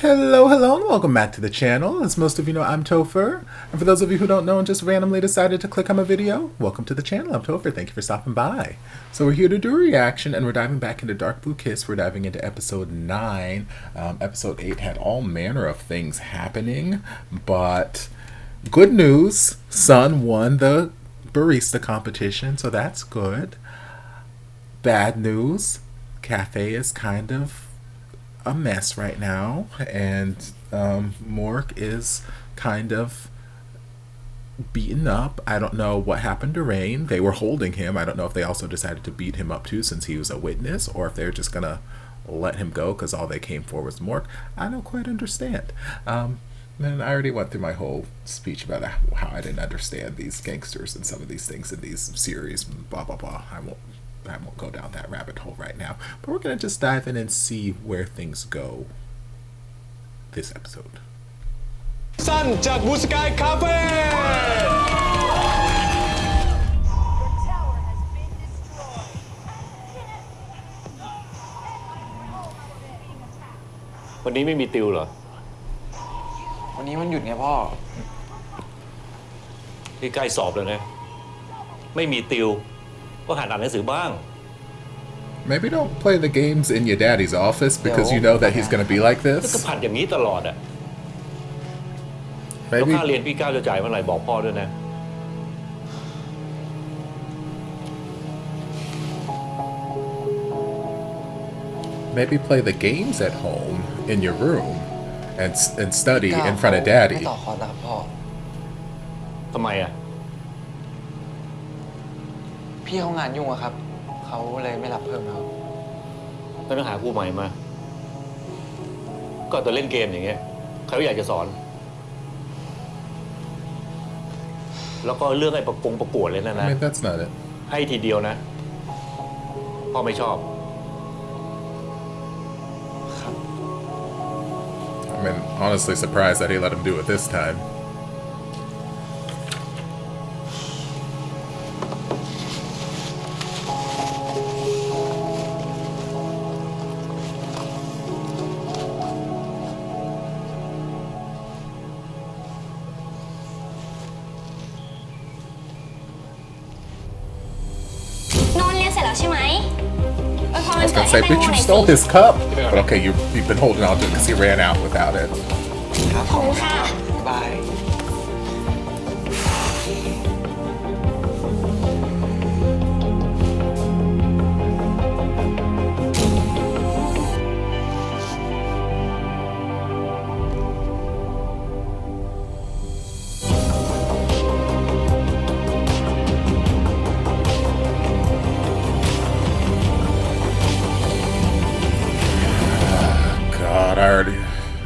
Hello, and welcome back to the channel. As most of you know, I'm Topher. And for those of you who don't know and just randomly decided to click on my video, welcome to the channel. I'm Topher. Thank you for stopping by. So we're here to do a reaction, and we're diving back into Dark Blue Kiss. We're diving into episode 9. Episode 8 had all manner of things happening, but good news, Sun won the barista competition, so that's good. Bad news, Cafe is kind of a mess right now, and Mork is kind of beaten up. I don't know what happened to Rain. They were holding him. I don't know if they also decided to beat him up too since he was a witness, or if they're just gonna let him go because all they came for was Mork. I don't quite understand. And I already went through my whole speech about how I didn't understand these gangsters and some of these things in these series, blah blah blah. I won't go down that rabbit hole right now, but we're gonna just dive in and see where things go this episode. สั้นจากบูสกายคาเฟ่วันนี้ไม่มีติวเหรอวันนี้มันหยุดไงพ่อที่ใกล้สอบแล้วนะไม่มีติวก็หัดอ่านหนังสือบ้าง Maybe don't play the games in your daddy's office because you know that he's going to be like ก็ this. ผัดอย่างนี้ตลอดอ่ะแล้ว Maybe ค่าเรียนพี่ก้าวจะจ่ายเมื่อไหร่บอกพ่อด้วยนะ maybe play the games at home in your room and study in front of daddy. ไม่ต่อคอร์สนะครับพ่อ ทำไมอ่ะ พี่เขางานยุ่งอะครับเขาเลยไม่รับเพิ่มแล้ว ก็ต้องหาครูใหม่มาก็แต่เล่นเกมอย่างเงี้ยใครก็อยากจะสอนแล้วก็เรื่องไอ้ประกวดเลยนะ I mean, that's not it. ให้ทีเดียวนะพ่อไม่ชอบ I mean, honestly surprised that he let him do it this time. I was gonna say, bitch, you stole his cup. But okay, you've been holding on to it because he ran out without it. ครับผมค่ะบาย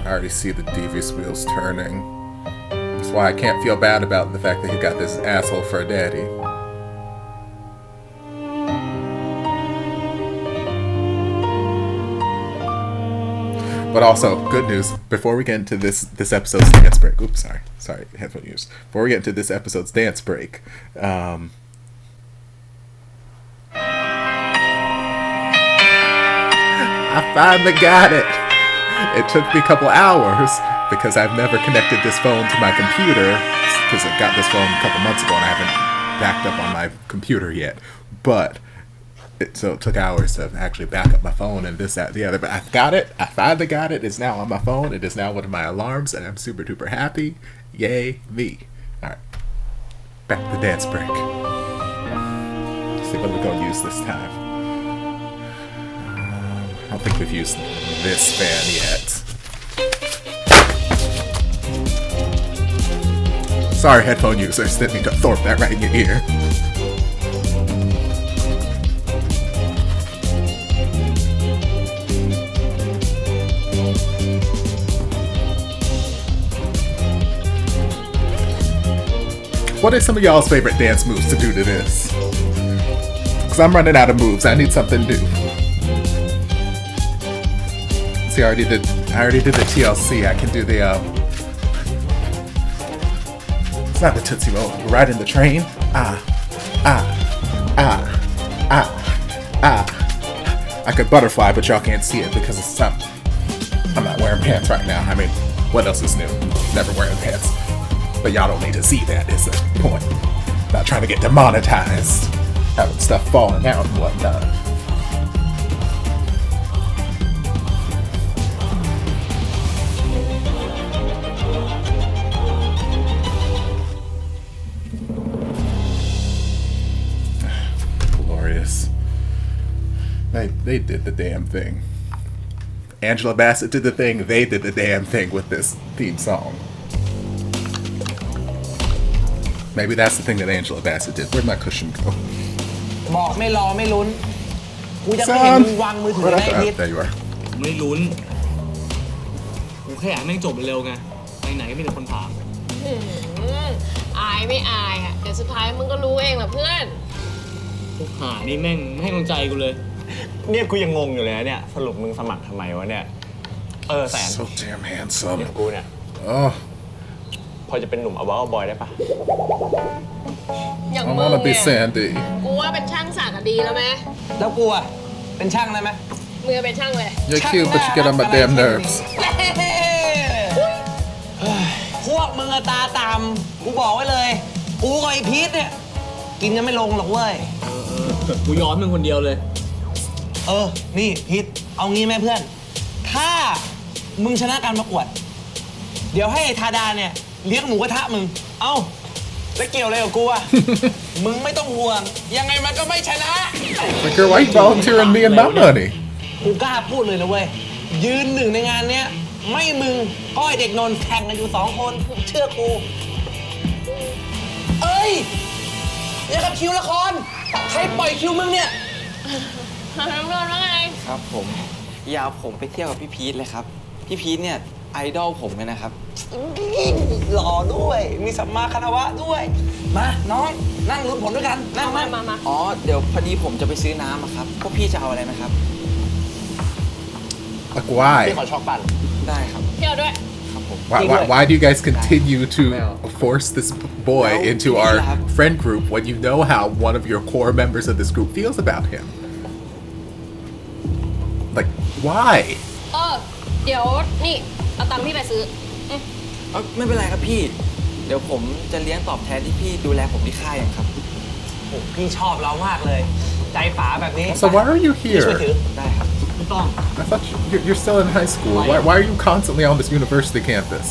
I already see the devious wheels turning. That's why I can't feel bad about the fact that he got this asshole for a daddy. But also, good news, before we get into this episode's dance break, oops, sorry, headphone use. Before we get into this episode's dance break, I finally got it. It took me a couple hours because I've never connected this phone to my computer because I got this phone a couple months ago and I haven't backed up on my computer yet. But so it took hours to actually back up my phone and this, that, the other. But I got it. I finally got it. It's now on my phone. It is now one of my alarms and I'm super duper happy. Yay me. All right. Back to the dance break. Let's see what we're going to use this time. I don't think we've used this fan yet. Sorry, headphone users, didn't mean to thorp that right in your ear. What are some of y'all's favorite dance moves to do to this? Because I'm running out of moves. I need something new. I already did the TLC. I can do the it's not the Tootsie Roll. Riding the train. I could butterfly, but y'all can't see it because it's I'm not wearing wearing pants right now. I mean, what else is new? Never wearing pants. But y'all don't need to see that. It's a point. Not trying to get demonetized. Having stuff falling out and whatnot. Glorious. They did the damn thing. Angela Bassett did the thing. They did the damn thing with this theme song. Maybe that's the thing that Angela Bassett did. Where'd my cushion go? บอกไม่รอไม่ลุ้นกูจะไม่เห็นมึงวางมือถือในพิษ There you are. ไม่ลุ้นกูแค่อยากให้แม่งจบเร็วๆไงไปไหนก็มีแต่คนถาม อายไม่อายอ่ะเดี๋ยวสุดท้ายมึงก็รู้เองแหละเพื่อน พวกหานี่แม่งไม่ให้กำลังใจกูเลย เนี่ยกูยังงงอยู่เลยนะเนี่ยสรุปมึงสมัครทำไมวะเนี่ยแสน So damn handsome. อย่างกูเนี่ย Oh, พอจะเป็นหนุ่มเอาบ้าบอยได้ปะ อย่าง I มึง wanna be เนี่ย Sandy. กูว่าเป็นช่างสักอะดีแล้วไหม แล้วกูอ่ะเป็นช่างได้ไหม มึงเป็นช่างเลย You're cute, but you get on my damn nerves. พวกมึงอะตาต่ำกูบอกไว้เลย กูกับไอ้พีทเนี่ยกินยังไม่ลงหรอกเว้ย กูย้อนมึงคนเดียวเลย นี่พีทเอางี้ไหมเพื่อน ถ้ามึงชนะการประกวด เดี๋ยวให้ไอ้ทาดาเนี่ยเลี้ยงหมูกระทะมึง เอ้าแล้วเกี่ยวอะไรกับกูอะ มึงไม่ต้องห่วง ยังไงมันก็ไม่ชนะ Like, girl, why you volunteering me and my money? กูกล้าพูดเลยนะเว้ย ยืนหนึ่งในงานเนี้ยไม่มึงก็ไอเด็กนนท์แข่งกันอยู่2 คนเชื่อกู เอ้ยเนี่ยครับคิวละคร ใครปล่อยคิวมึงเนี่ย น้ำร้อนว่าไง ครับผมอย่าเอาผมไปเที่ยวกับพี่พีทเลยครับพี่พีทเนี่ยไอดอลผมเลยนะครับ หล่อด้วย มีสัมมาคารวะด้วย มาน้องนั่งลุ้นผลด้วยกัน นั่ง มา อ๋อเดี๋ยวพอดีผมจะไปซื้อน้ำอะครับพวกพี่จะเอาอะไรไหมครับ Like, พี่ why? ขอช็อกปั่น ได้ครับ เที่ยวด้วย Why do you guys continue to force this boy into our friend group when you know how one of your core members of this group feels about him? Like, why? เดี๋ยวนี่เอาตังค์พี่ไปซื้อ ไม่เป็นไรครับพี่ เดี๋ยวผมจะเลี้ยงตอบแทนที่พี่ดูแลผมที่ค่ายอย่างครับ พี่ชอบเรามากเลย ใจป๋าแบบนี้ So why are you พี่ช่วยถือ here? ได้ครับ ไม่ต้อง I thought you're still in high school. Why are you constantly on this university campus?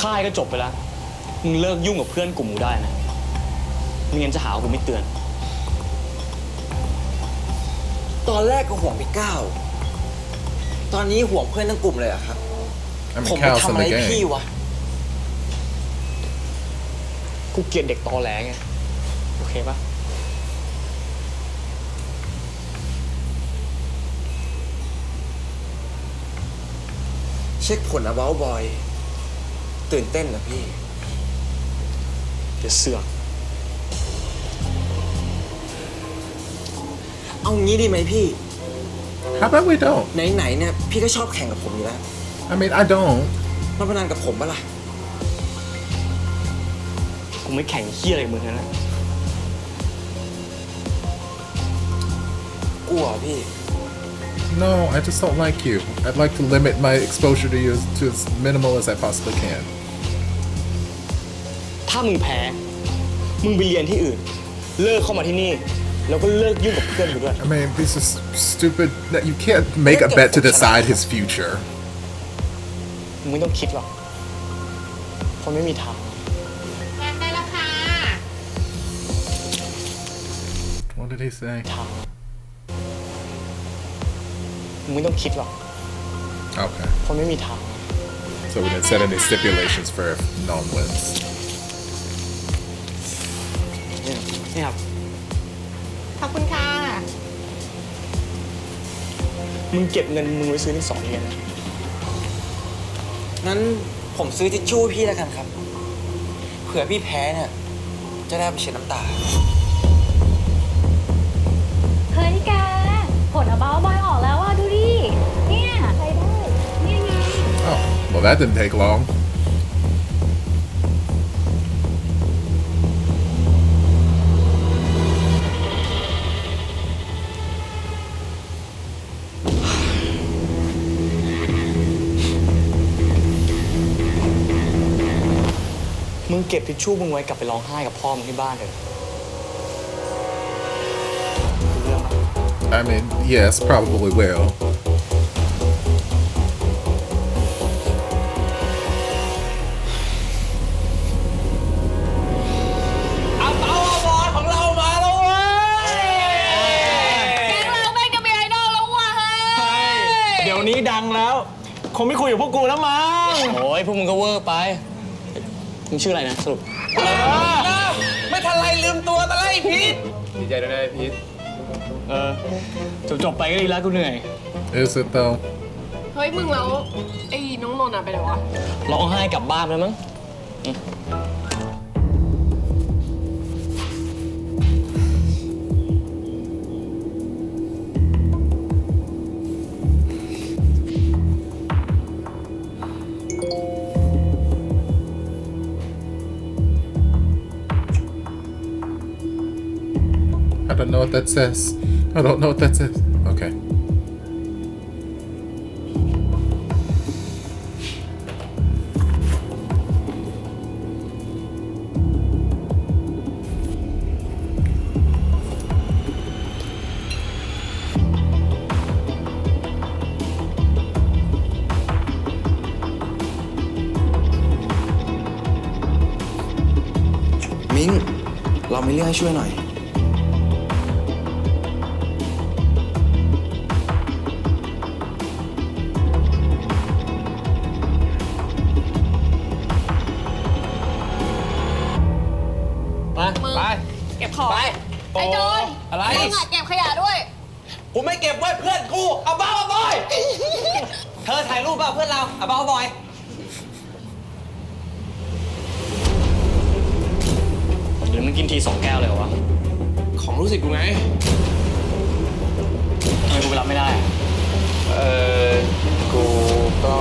ค่ายก็จบไปแล้ว มึงเลิกยุ่งกับเพื่อนกลุ่มกูได้นะไม่งั้นจะหาว่ากูไม่เตือน ตอนแรกก็ห่วงพี่ก้าวตอนนี้ห่วงเพื่อนทั้งกลุ่มเลยอะครับ I ผม mean, ไป Cal's ทำ in อะไร the พี่ game. วะ กูเกลียดเด็กตอแหลไง โอเคปะ เช็คผลนะเว้าบอย ตื่นเต้นนะพี่ เดี๋ยวเสือก เอางี้ดีไหมพี่ How about we don't? ไหนๆเนี่ยพี่ก็ชอบแข่งกับผมอยู่แล้ว I mean, I don't. มาพนันกับผมปะล่ะ กูไม่แข่งเหี้ยอะไรกับมึงนะ กลัวพี่ No, I just don't like you. I'd like to limit my exposure to you to as minimal as I possibly can. ถ้ามึงแพ้ มึงไปเรียนที่อื่น เลิกเข้ามาที่นี่ แล้วก็เลิกยุ่งกับเพื่อนกูด้วย I mean, this is stupid. That you can't make a bet to decide his future. มึงไม่ต้องคิดหรอกเพราะไม่มีทาง ได้แล้วค่ะ What did he say? ทางมึงไม่ต้องคิดหรอก Okay. เพราะไม่มีทาง So we didn't set any stipulations for if no one wins. นี่ครับ ขอบคุณค่ะ มึงเก็บเงินมึงไว้ซื้อที่2 เรียนนะ นั้นผมซื้อทิชชู่พี่แล้วกันครับ เผื่อพี่แพ้เนี่ย จะได้ไปเช็ดน้ำตา เฮ้ยแกผลaboutบอยออกแล้วอ่ะดูดิ เนี่ยใช้ได้เนี่ยไง Oh, well, that didn't take long. มึงเก็บทิชชู่มึงไว้กลับไปร้องไห้กับพ่อมึงที่บ้านเถอะ I mean, yes, probably will. เอาเปาบอลของเรามาแล้วเว้ย แก๊งเราแม่งจะมีไอดอลแล้วว่ะเฮ้ย เดี๋ยวนี้ดังแล้ว คงไม่คุยกับพวกกูแล้วมั้ง โอ้ยพวกมึงก็เวอร์ไป มึงชื่ออะไรนะสรุป ไม่ทันไรลืมตัวตะไลพีท ดีใจด้วยนะพีท จบไปก็ดีแล้วกูเหนื่อย Is it though? เฮ้ยมึงแล้วไอ้น้องนนท์อะไปไหนวะ ร้องไห้กลับบ้านแล้วมั้ง I don't know what that says. I don't know what that says. Okay. Ming เรามีเรื่องให้ช่วยหน่อย มึง ไป เก็บของ ไป ไอ้โจร อะไร มึงอะเก็บขยะด้วย กูไม่เก็บไว้เพื่อนกูเอาบ้าบอย เธอถ่ายรูปเปล่าเพื่อนเราเอาบ้าบอย หรือมึงกินที2 แก้วเลยเหรอวะ ของรู้สึกกูไง ทำไมกูไปรับไม่ได้อะ กูก็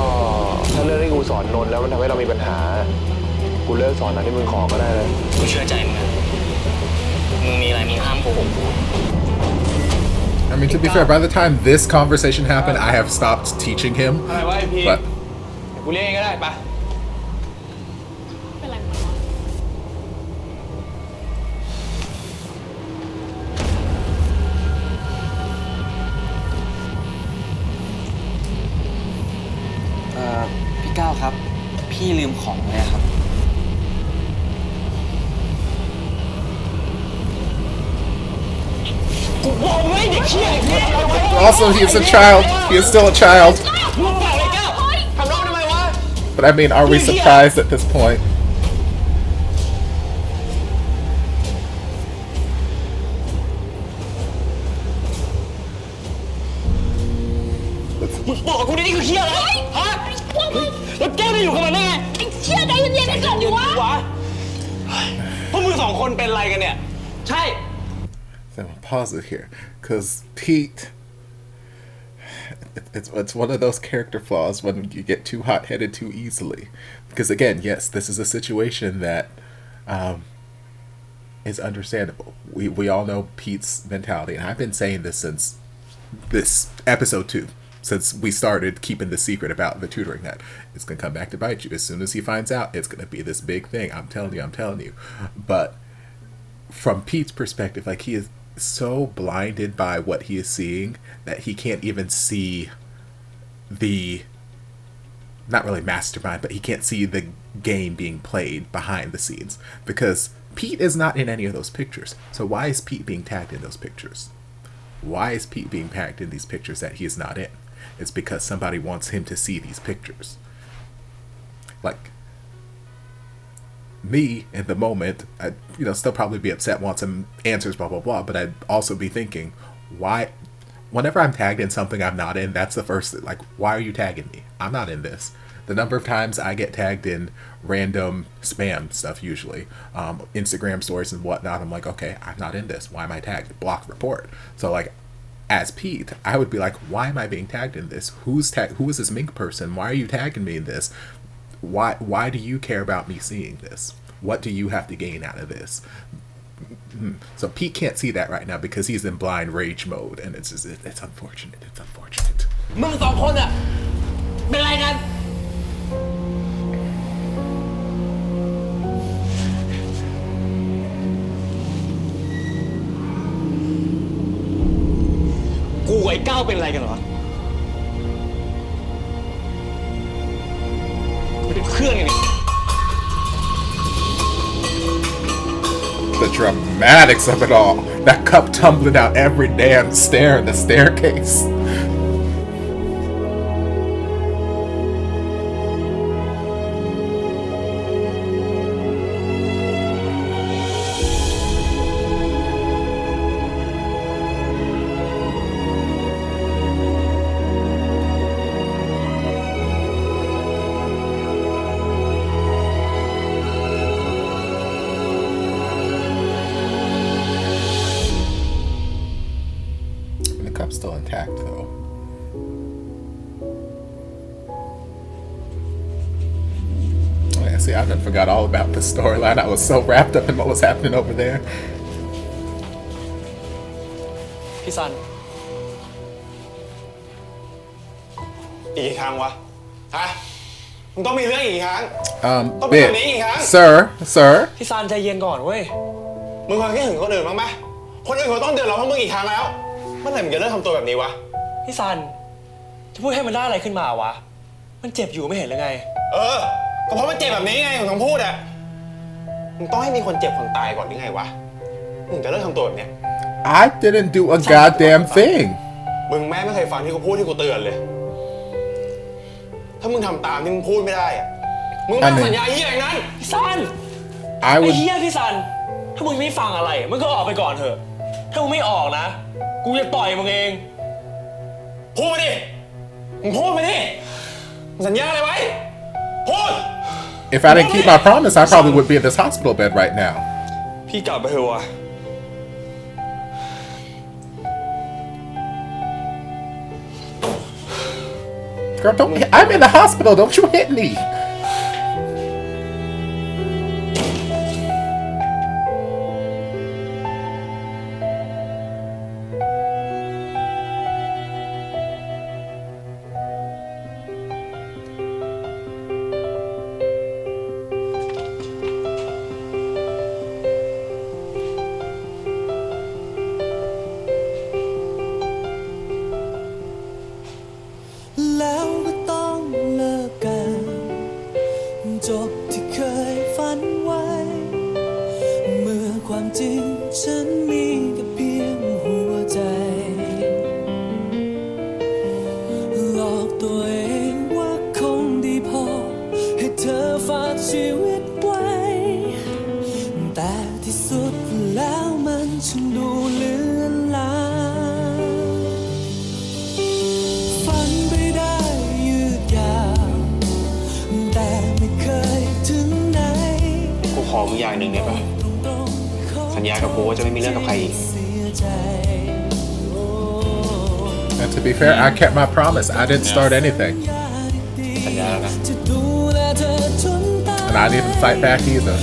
ถ้าเรื่องที่กูสอนนนท์แล้วมันทำให้เรามีปัญหา กูเลิกสอนนะที่มึงขอก็ได้เลย กูเชื่อใจมึงนะมึงมีอะไรมีห้ามโกหกกู I mean, to be fair, by the time this conversation happened, I have stopped teaching him. อะไรวะไอพี But กูเรียกเองก็ได้ปะ เป็นไรมึงวะ พี่ก้าวครับ พี่ลืมของอะไรครับ กูบอกมึงไอ้เด็กเชี่ย also, he is a child. He is still a child. มึงเปล่าเลยแก้วทำร้องทำไมวะ But I mean, are we surprised at this point? มึงบอกกูนี่คือเชี่ยอะไรฮะแล้วแก้วไม่อยู่กับมันได้ไง ไอ้เชี่ยใจเย็นๆกันก่อนดิวะ พวกมึง2 คนเป็นอะไรกันเนี่ย ใช่ So I'm gonna pause it here, because Pete, it's one of those character flaws when you get too hot-headed too easily. Because again, yes, this is a situation that is understandable. We all know Pete's mentality, and I've been saying this since this episode 2, since we started keeping the secret about the tutoring, that it's gonna come back to bite you. As soon as he finds out, it's gonna be this big thing. I'm telling you. But from Pete's perspective, like, he is so blinded by what he is seeing that he can't even see the, not really mastermind, but he can't see the game being played behind the scenes, because Pete is not in any of those pictures. So why is Pete being tagged in those pictures? Why is Pete being tagged in these pictures that he is not in? It's because somebody wants him to see these pictures. Like, me, in the moment, I'd, still probably be upset, want some answers, blah, blah, blah, but I'd also be thinking, why, whenever I'm tagged in something I'm not in, that's the first, like, why are you tagging me? I'm not in this. The number of times I get tagged in random spam stuff, usually, Instagram stories and whatnot, I'm like, okay, I'm not in this. Why am I tagged? Block, report. So, like, as Pete, I would be like, why am I being tagged in this? Who is this Mink person? Why are you tagging me in this? Why do you care about me seeing this? What do you have to gain out of this? So Pete can't see that right now because he's in blind rage mode, and it's unfortunate. It's unfortunate. มึง2 คนอะเป็นอะไรกัน ไอ้ก้าวเป็นอะไรกันเหรอไม่ได้เพื่อนกันนี่ The dramatics of it all. That cup tumbling down every damn stair in the staircase. Still intact though. Oh, yeah, see, I done forgot all about the storyline. I was so wrapped up in what was happening over there. พี่ซัน อีกครั้งวะฮะมึงต้องมีเรื่องอีกครั้ง Bit. Sir. พี่ซันใจเย็นก่อนเว้ย มึงเคยคิดถึงคนอื่นบ้างไหมคนอื่นเขาต้องเดือดร้อนเพราะมึงอีกครั้งแล้วเมื่อไหร่มึงจะเลิกทำตัวแบบนี้วะ พี่ซันจะพูดให้มันได้อะไรขึ้นมาวะมันเจ็บอยู่ไม่เห็นหรือไง ก็เพราะมันเจ็บแบบนี้ไงมึงต้องพูดอะมึงต้องให้มีคนเจ็บคนตายก่อนหรือไงวะมึงจะเลิกทำตัวแบบนี้ I didn't do a goddamn thing. มึงแม่ไม่เคยฟังที่กูพูดที่กูเตือนเลยถ้ามึงทำตามที่มึงพูดไม่ได้อะมึงไม่สัญญาเหี้ยอย่างนั้นพี่ซัน I ไอ้ was. เฮียพี่ซันถ้ามึงไม่ฟังอะไรมึงก็ออกไปก่อนเถอะถ้ามึงไม่ออกนะกูจะต่อยมึงเองพูดมาดิมึงพูดมาดิมึงสัญญาอะไรไว้พูด If I didn't keep my promise, I probably would be in this hospital bed right now. พี่กลับไปเถอะวะ Girl, don't. I'm in the hospital. Don't you hit me. And to be fair, I kept my promise. I didn't start anything. And I didn't even fight back either.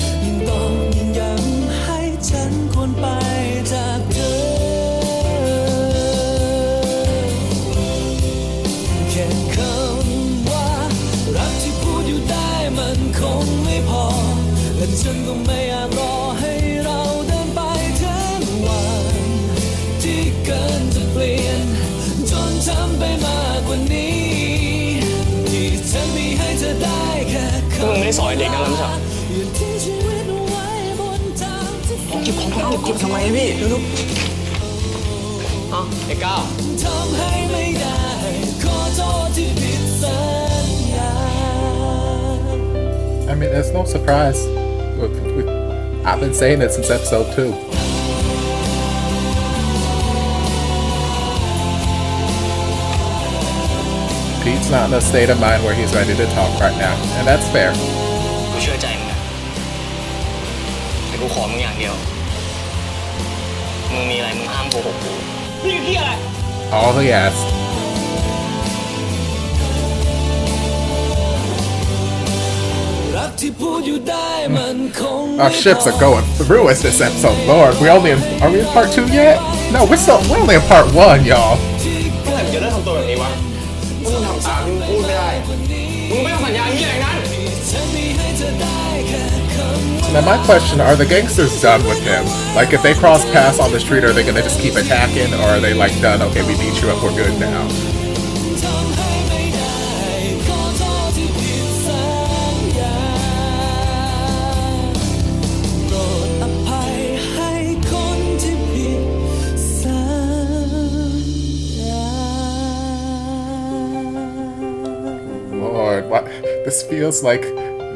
I mean, there's no surprise. I've been saying it since episode 2. Pete's not in a state of mind where he's ready to talk right now, and that's fair. กูเชื่อใจมึงนะแต่กูขอมึงอย่างเดียวมึงมีอะไรมึงห้ามโกหกกูนี่คืออะไร All he asked. Our ships are going through us this episode, Lord. Are we in part 2 yet? No, we're only in part 1, y'all. เมื่อไหร่มึงจะเลิกทำตัวแบบนี้วะมึงทำตามที่มึงพูดไม่ได้มึงไม่ต้องสัญญาเหี้ยอย่างนั้น Now my question, are the gangsters done with him? Like if they cross paths on the street, are they gonna just keep attacking, or are they like done, okay, we beat you up, we're good now? Lord, what? This feels like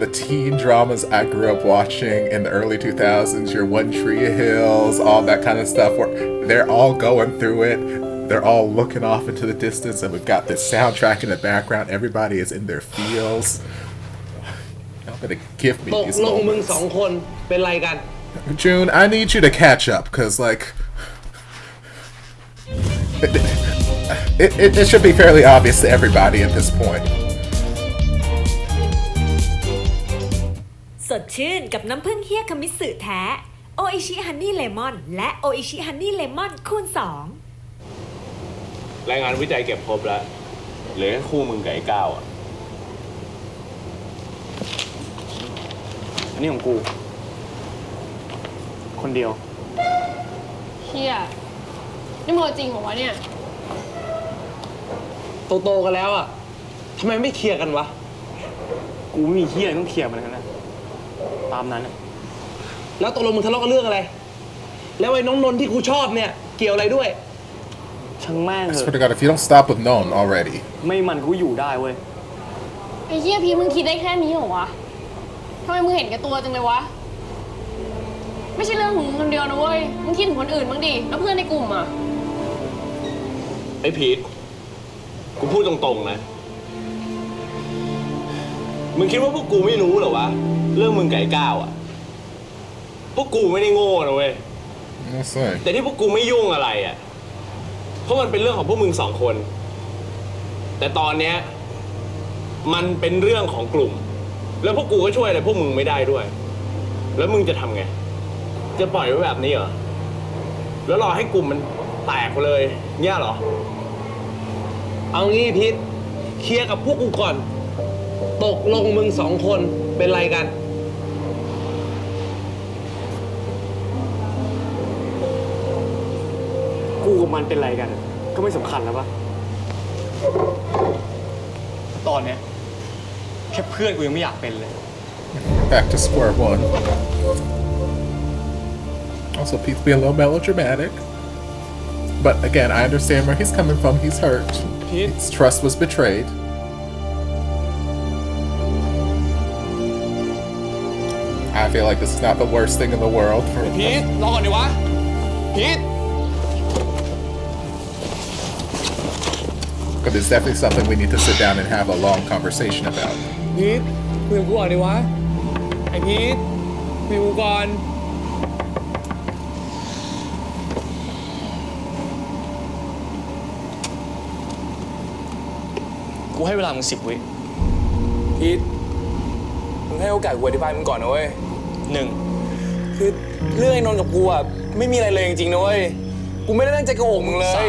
the teen dramas I grew up watching in the early 2000s, your One Tree Hills, all that kind of stuff, where they're all going through it, they're all looking off into the distance, and we've got this soundtrack in the background, everybody is in their feels. Y'all better give me these moments. June, I need you to catch up, because, like, it should be fairly obvious to everybody at this point. สดชื่นกับน้ำผึ้งเฮียคามิสึแท้โออิชิฮันนี่เลมอนและโออิชิฮันนี่เลมอนคูณ2รายงานวิจัยเก็บครบแล้วเหลือแค่คู่มึงกับไอ้ก้าวอ่ะอันนี้ของกูคนเดียวเฮียนี่มึงจริงเหรอวะเนี่ยโตๆกันแล้วอ่ะทำไมไม่เคลียร์กันวะกูไม่มีเฮียอะไรต้องเคลียร์มันทั้งนั้นนะตามนั้นแล้วตกลงมึงทะเลาะกันเรื่องอะไรแล้วไอ้น้องนนท์ที่กูชอบเนี่ยเกี่ยวอะไรด้วยช่างแม่ง I swear to God, if you don't stop with known already. ไม่มันกูอยู่ได้เว้ยไอ้เหี้ยพี่มึงคิดได้แค่นี้เหรอวะทำไมมึงเห็นแก่ตัวจังเลยวะไม่ใช่เรื่องของมึงคนเดียวนะเว้ยมึงคิดถึงคนอื่นบ้างดิแล้วเพื่อนในกลุ่มอ่ะไอ้พีทกูพูดตรงๆนะมึงคิดว่าพวกกูไม่รู้เหรอวะเรื่องมึงไก่ก้าวอ่ะพวกกูไม่ได้โง่นะเว้ยแต่ที่พวกกูไม่ยุ่งอะไรอ่ะเพราะมันเป็นเรื่องของพวกมึง2 คนแต่ตอนเนี้ยมันเป็นเรื่องของกลุ่มแล้วพวกกูก็ช่วยอะไรพวกมึงไม่ได้ด้วยแล้วมึงจะทำไงจะปล่อยไว้แบบนี้เหรอแล้วรอให้กลุ่มมันแตกไปเลยเนี่ยเหรอเอางี้พีทเคลียร์กับพวกกูก่อนตกลงมึง2 คนเป็นไรกันกูกับมันเป็นไรกันก็ไม่สำคัญแล้วปะตอนเนี้ยแค่เพื่อนกูยังไม่อยากเป็นเลย Back to square one. Also, Pete's being a little melodramatic. But again, I understand where he's coming from. He's hurt. His trust was betrayed. I feel like this is not the worst thing in the world for Pete, รอก่อนดิวะ Pete. But it's definitely something we need to sit down and have a long conversation about. Pete, คุยกับกูก่อนดิวะ ไอ้ Pete คุยกับกูก่อนกูให้เวลามึง10 วิพีทมึงให้โอกาสกูอธิบายมึงก่อนนะเว้ย1คือเรื่องไอ้นนท์กับกูอ่ะไม่มีอะไรเลยจริงๆนะเว้ยกูไม่ได้ตั้งใจโกหกมึงเลย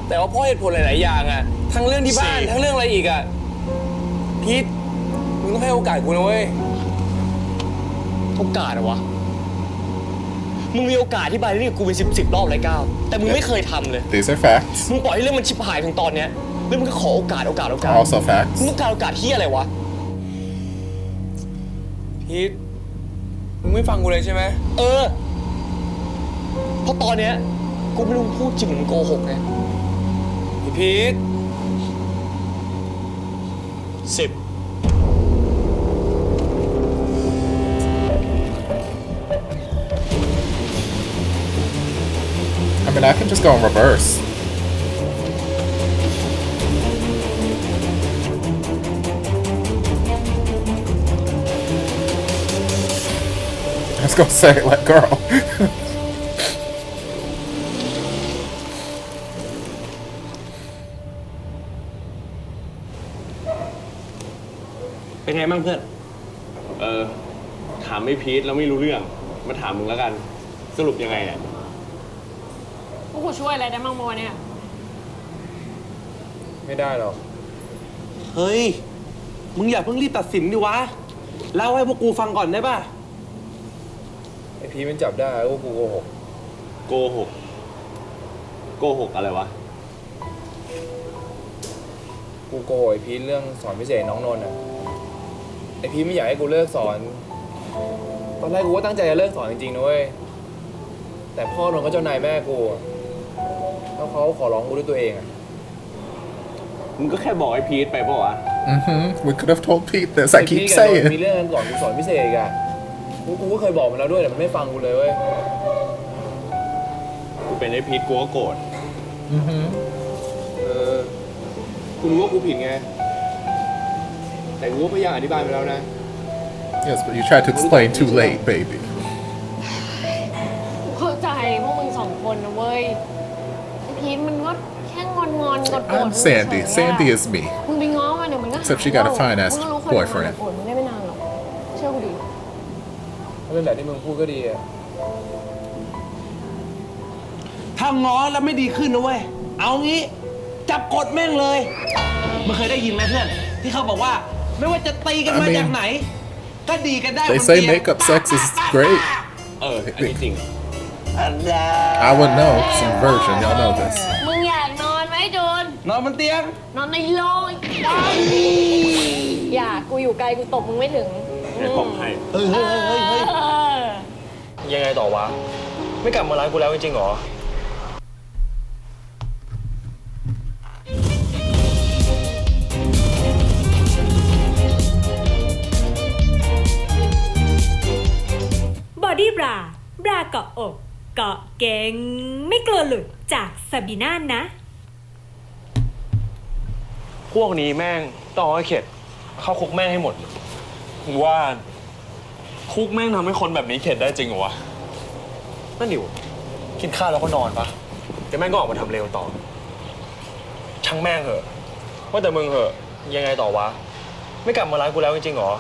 แต่ว่าเพราะเหตุผลหลายๆอย่างอ่ะทั้งเรื่องที่บ้านทั้งเรื่องอะไรอีกอ่ะพีทมึงต้องให้โอกาสกูนะเว้ยโอกาสเหรอวะมึงมีโอกาสอธิบายเรื่องกูเป็น10 รอบเลยก้าวแต่มึงไม่เคยทำเลย These are facts. มึงปล่อยให้เรื่องมันชิบหายถึงตอนเนี้ยแล้วมึงก็ขอโอกาส Also facts. มึงต้องการโอกาสที่อะไรวะพีทมึงไม่ฟังกูเลยใช่ไหมเพราะตอนเนี้ยกูไม่รู้มึงพูดจริงหรือมึงโกหกไงพีท10I mean, I can just go in reverse. I was gonna say, let girl. เป็นไงบ้างเพื่อนถามไม่พีทแล้วไม่รู้เรื่องมาถามมึงแล้วกันสรุปยังไงเนี่ยพวกกูช่วยอะไรได้บ้างโมเนี่ยไม่ได้หรอกเฮ้ยมึงอย่าเพิ่งรีบตัดสินดิวะเล่าให้พวกกูฟังก่อนได้ป่ะ อ้พีมันจับได้ว่ากูโกหกโกหกอะไรวะกูโกหกไอ้พีเรื่องสอนพิเศษน้องนนท์อ่ะไอ้พีไม่อยากให้กูเลิกสอนตอนแรกกูก็ตั้งใจจะเลิกสอนจริงๆนะเว้ยแต่พ่อนนท์ก็เจ้านายแม่กูแล้วเขาขอร้องกูด้วยตัวเองอ่ะมึงก็แค่บอกไอ้พีทไปป่ะวะWe could have told Pete this. I keep saying. มีเรื่องกันก่อนกูสอนพิเศษอีกอ่ะกูก็เคยบอกมันแล้วด้วยแต่มันไม่ฟังกูเลยเว้ยกูเป็นไอ้พีทกูก็โกรธกูรู้ว่ากูผิดไงแต่กูก็พยายามอธิบายไปแล้วนะ Yes, but you tried to explain too late, baby. เข้าใจพวกมึง2 คนนะเว้ยพีทมันก็แค่งอนกดๆ I'm Sandy. Sandy is me. มึงไปง้อมันเดี๋ยวมันก็หาย Except she got a fine-ass มึงก็รู้คน boyfriend. โกรธมึงได้ไม่นานหรอกเชื่อกูดิ เรื่องไหนที่มึงพูดก็ดีอ่ะถ้าง้อแล้วไม่ดีขึ้นนะเว้ยเอางี้จับกดแม่งเลยมึงเคยได้ยินไหมเพื่อนที่เขาบอกว่าไม่ว่าจะตีกันมาจากไหนก็ดีกันได้ They say makeup sex is great. อันนี้จริง I wouldn't know. Some virgin, y'all know this. มึงอยากนอนไหมจูน นอนบนเตียง นอนในโรงได้อยากกูอยู่ไกลกูตบมึงไม่ถึง เดี๋ยวผมให้ เฮ้ย ยังไงต่อวะ ไม่กลับมาร้านกูแล้วจริงๆหรอ บอดี้บราเกาะอกเกาะเก่งไม่กลัวหลุดจากซาบีน่านะพวกนี้แม่งต้องเอาให้เข็ดเข้าคุกแม่งให้หมดมึงว่าคุกแม่งทำให้คนแบบนี้เข็ดได้จริงเหรอวะนั่นดิวกินข้าวแล้วก็นอนปะเดี๋ยวแม่งก็ออกมาทำเร็วต่อช่างแม่งเหอะว่าแต่มึงเหอะยังไงต่อวะไม่กลับมาร้านกูแล้วจริงๆหรอ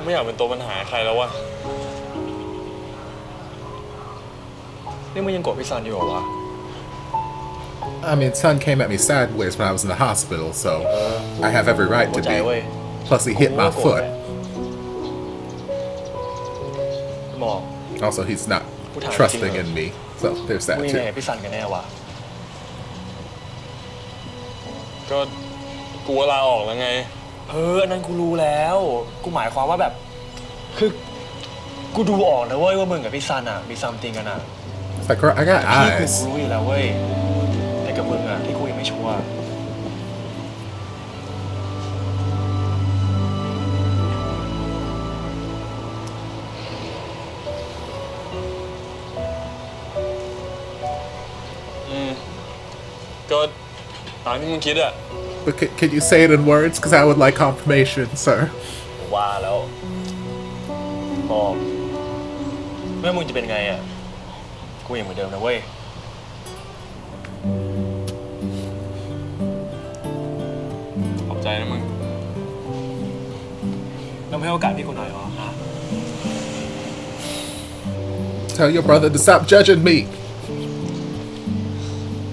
ไม่อยากเป็นตัวปัญหาใครแล้ววะนี่มึงยังโกรธพี่ซันอยู่เหรอวะI mean, son came at me sideways when I was in the hospital, so I have every right to be. Plus, he hit my foot. Also, he's not trusting in me, so there's that มึง too. ยังไงพี่ซันกันแน่วะก็กูลาออกแล้วไงอันนั้นกูรู้แล้วกูหมายความว่าแบบคือกูดูออกนะเว้ยว่ามึงกับพี่ซันอ่ะมีซัมติงกันอ่ะ It's like, girl, I got พี่กู eyes. รู้อยู่แล้วเว้ยแต่กับมึงอ่ะที่กูยังไม่ชัวร์ก็ตามที่มึงคิดอ่ะ But could you say it in words? Because I would like confirmation, sir. ว่าแล้วพอไม่ว่ามึงจะเป็นไงอ่ะกูยังเหมือนเดิมนะเว้ยขอบใจนะมึงแล้วไม่ให้โอกาสพี่กูหน่อยวะ Tell your brother to stop judging me.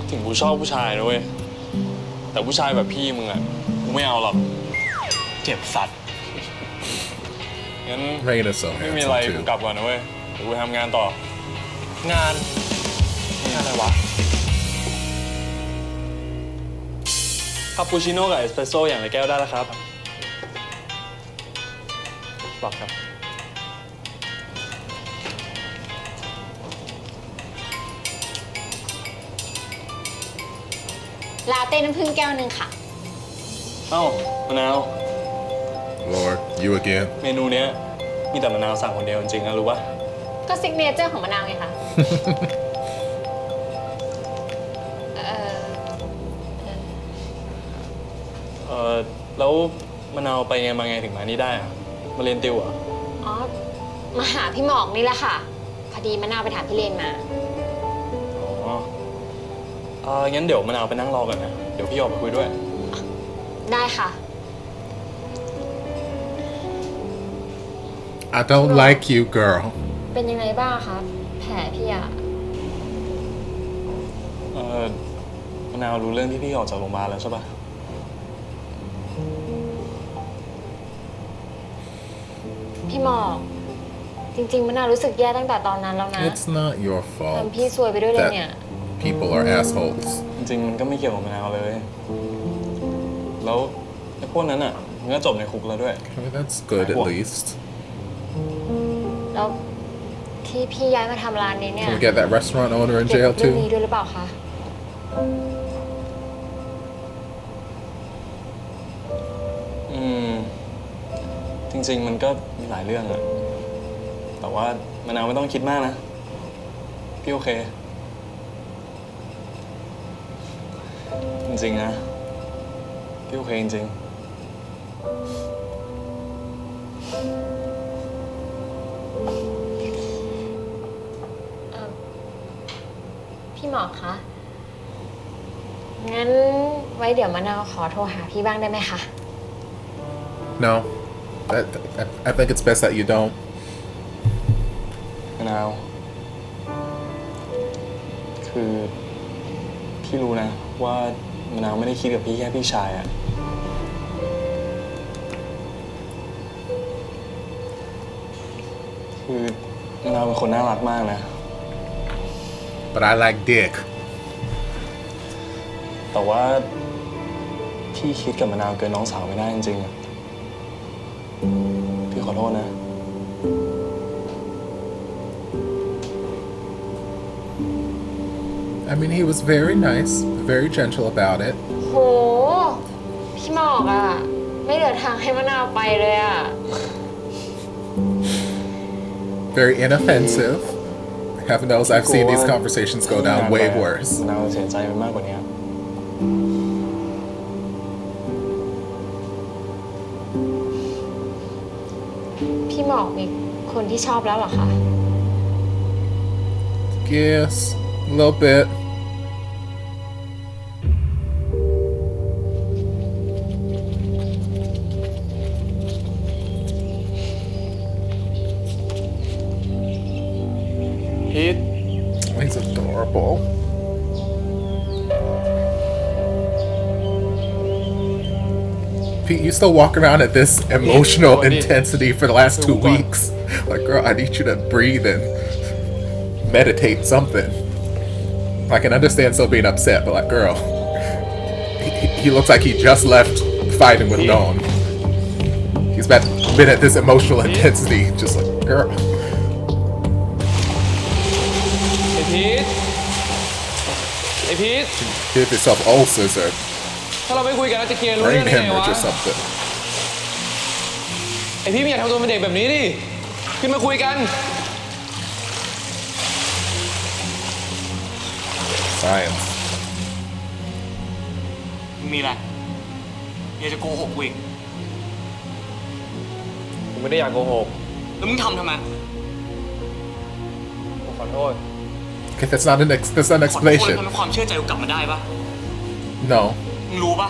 ถึงกูชอบผู้ชายนะเว้ยแต่ผู้ชายแบบพี่มึงอ่ะกูไม่เอาหรอกเจ็บสัตว์งั้น Rain is so ไม่มีอะไร handsome กู too. กลับก่อนนะเว้ยเดี๋ยวกูทำงานต่องานอะไรวะคาปูชิโน่กับเอสเปรสโซ่อย่างละแก้วได้แล้วครับบอกครับลาเต้น้ำผึ้งแก้วนึงค่ะ เอ้ามะนาว Lord, you again. เมนูเนี้ยมีแต่มะนาวสั่งคนเดียวจริงๆนะรู้ปะ ก็ซิกเนเจอร์ของมะนาวไงคะ แล้วมะนาวไปไงมาไงถึงมานี่ได้อะมาเรียนติวเหรอ อ๋อ มาหาพี่หมอกนี่แหละค่ะ พอดีมะนาวไปถามพี่เลนมา งั้นเดี๋ยวมะนาวไปนั่งรอก่อนนะ เดี๋ยวพี่ออกไปคุยด้วย ได้ค่ะ I don't like you, girl. เป็นยังไงบ้างคะแผลพี่อะ มะนาวรู้เรื่องที่พี่ออกจากโรงพยาบาลแล้วใช่ปะ พี่หมอกจริงๆมะนาวรู้สึกแย่ตั้งแต่ตอนนั้นแล้วนะ It's not your ทำ fault พี่ซวยไปด้วยเลยเนี่ย that people are assholes จริงๆมันก็ไม่เกี่ยวกับมะนาวเลย แล้วไอ้พวกนั้นอ่ะมันก็จบในคุกแล้วด้วย I mean, that's good at least แล้วที่พี่ย้ายมาทำร้านนี้เนี่ย Can we get that restaurant owner in เกี่ยว jail กับเรื่อง too นี้ด้วยหรือเปล่าคะ จริงๆมันก็มีหลายเรื่องอะแต่ว่ามะนาวไม่ต้องคิดมากนะพี่โอเคจริงๆนะพี่โอเคจริงพี่หมอกคะงั้นไว้เดี๋ยวมะนาวขอโทรหาพี่บ้างได้ไหมคะ No I think it's best that you don't มะนาวคือพี่รู้นะว่ามะนาวไม่ได้คิดกับพี่แค่พี่ชายอะคือมะนาวเป็นคนน่ารักมากนะ But I like dick แต่ว่าพี่คิดกับมะนาวเกินน้องสาวไม่ได้จริงๆอะพี่ขอโทษนะ I mean he was very nice very gentle about it โหพี่หมอกอะไม่เหลือทางให้มะนาวไปเลยอะ very inoffensive Heaven knows I've seen these conversations go down way worse มะนาวเสียใจไปมากกว่านี้ พี่หมอกมีคนที่ชอบแล้วเหรอคะ Yes a little bit He's adorable Pete, you still walk around at this emotional intensity for the last 2 weeks. Like, girl, I need you to breathe and meditate something. I can understand still being upset, but like, girl, he looks like he just left fighting with Dawn. He's been at this emotional intensity, just like, girl. Hey, Pete. Give yourself ulcers or ถ้าเราไม่คุยกันเราจะเคลียร์รู้เรื่อง brain ได้ไงวะ hemorrhage or something. ไอพี่ไม่อยากทำตัวเป็นเด็กแบบนี้ดิ ขึ้นมาคุยกัน Science. มีอะไรอยากจะโกหกกูอีก กูไม่ได้อยากโกหก แล้วมึงทำไม กูขอโทษ Okay, that's not an ขอโทษ explanation. ทำให้ความเชื่อใจกูกลับมาได้ปะ No. มึงรู้ปะ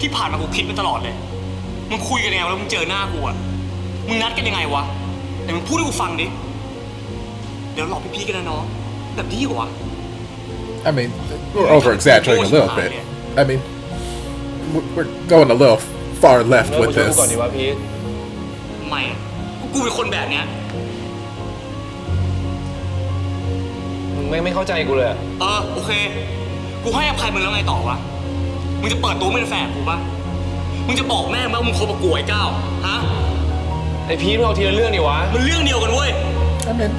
ที่ผ่านมากูคิดมาตลอดเลยมึงคุยกันยังไงแล้วมึงเจอหน้ากูอะมึงนัดกันยังไงวะแต่มึงพูดให้กูฟังดิเดี๋ยวหลอกพี่ๆกันนะน้องแบบนี้เหรอวะ I mean, we're over exaggerating a little bit. I mean, we're going a little far left เริ่ม with มาช่วยกู this. ก่อนดีวะพีท ไม่อะกูเป็นคนแบบเนี้ย มึงไม่เข้าใจกูเลยอะ โอเคกูให้อภัยมึงแล้วไงต่อวะมึงจะเปิดตัวไม่เป็นแฟนกูปะมึงจะบอกแม่ว่ามึงคบกับกูไอ้ก้าวฮะ ไอพีทมึงเอาทีละเรื่องดิวะ มันเรื่องเดียวกันเว้ย I mean,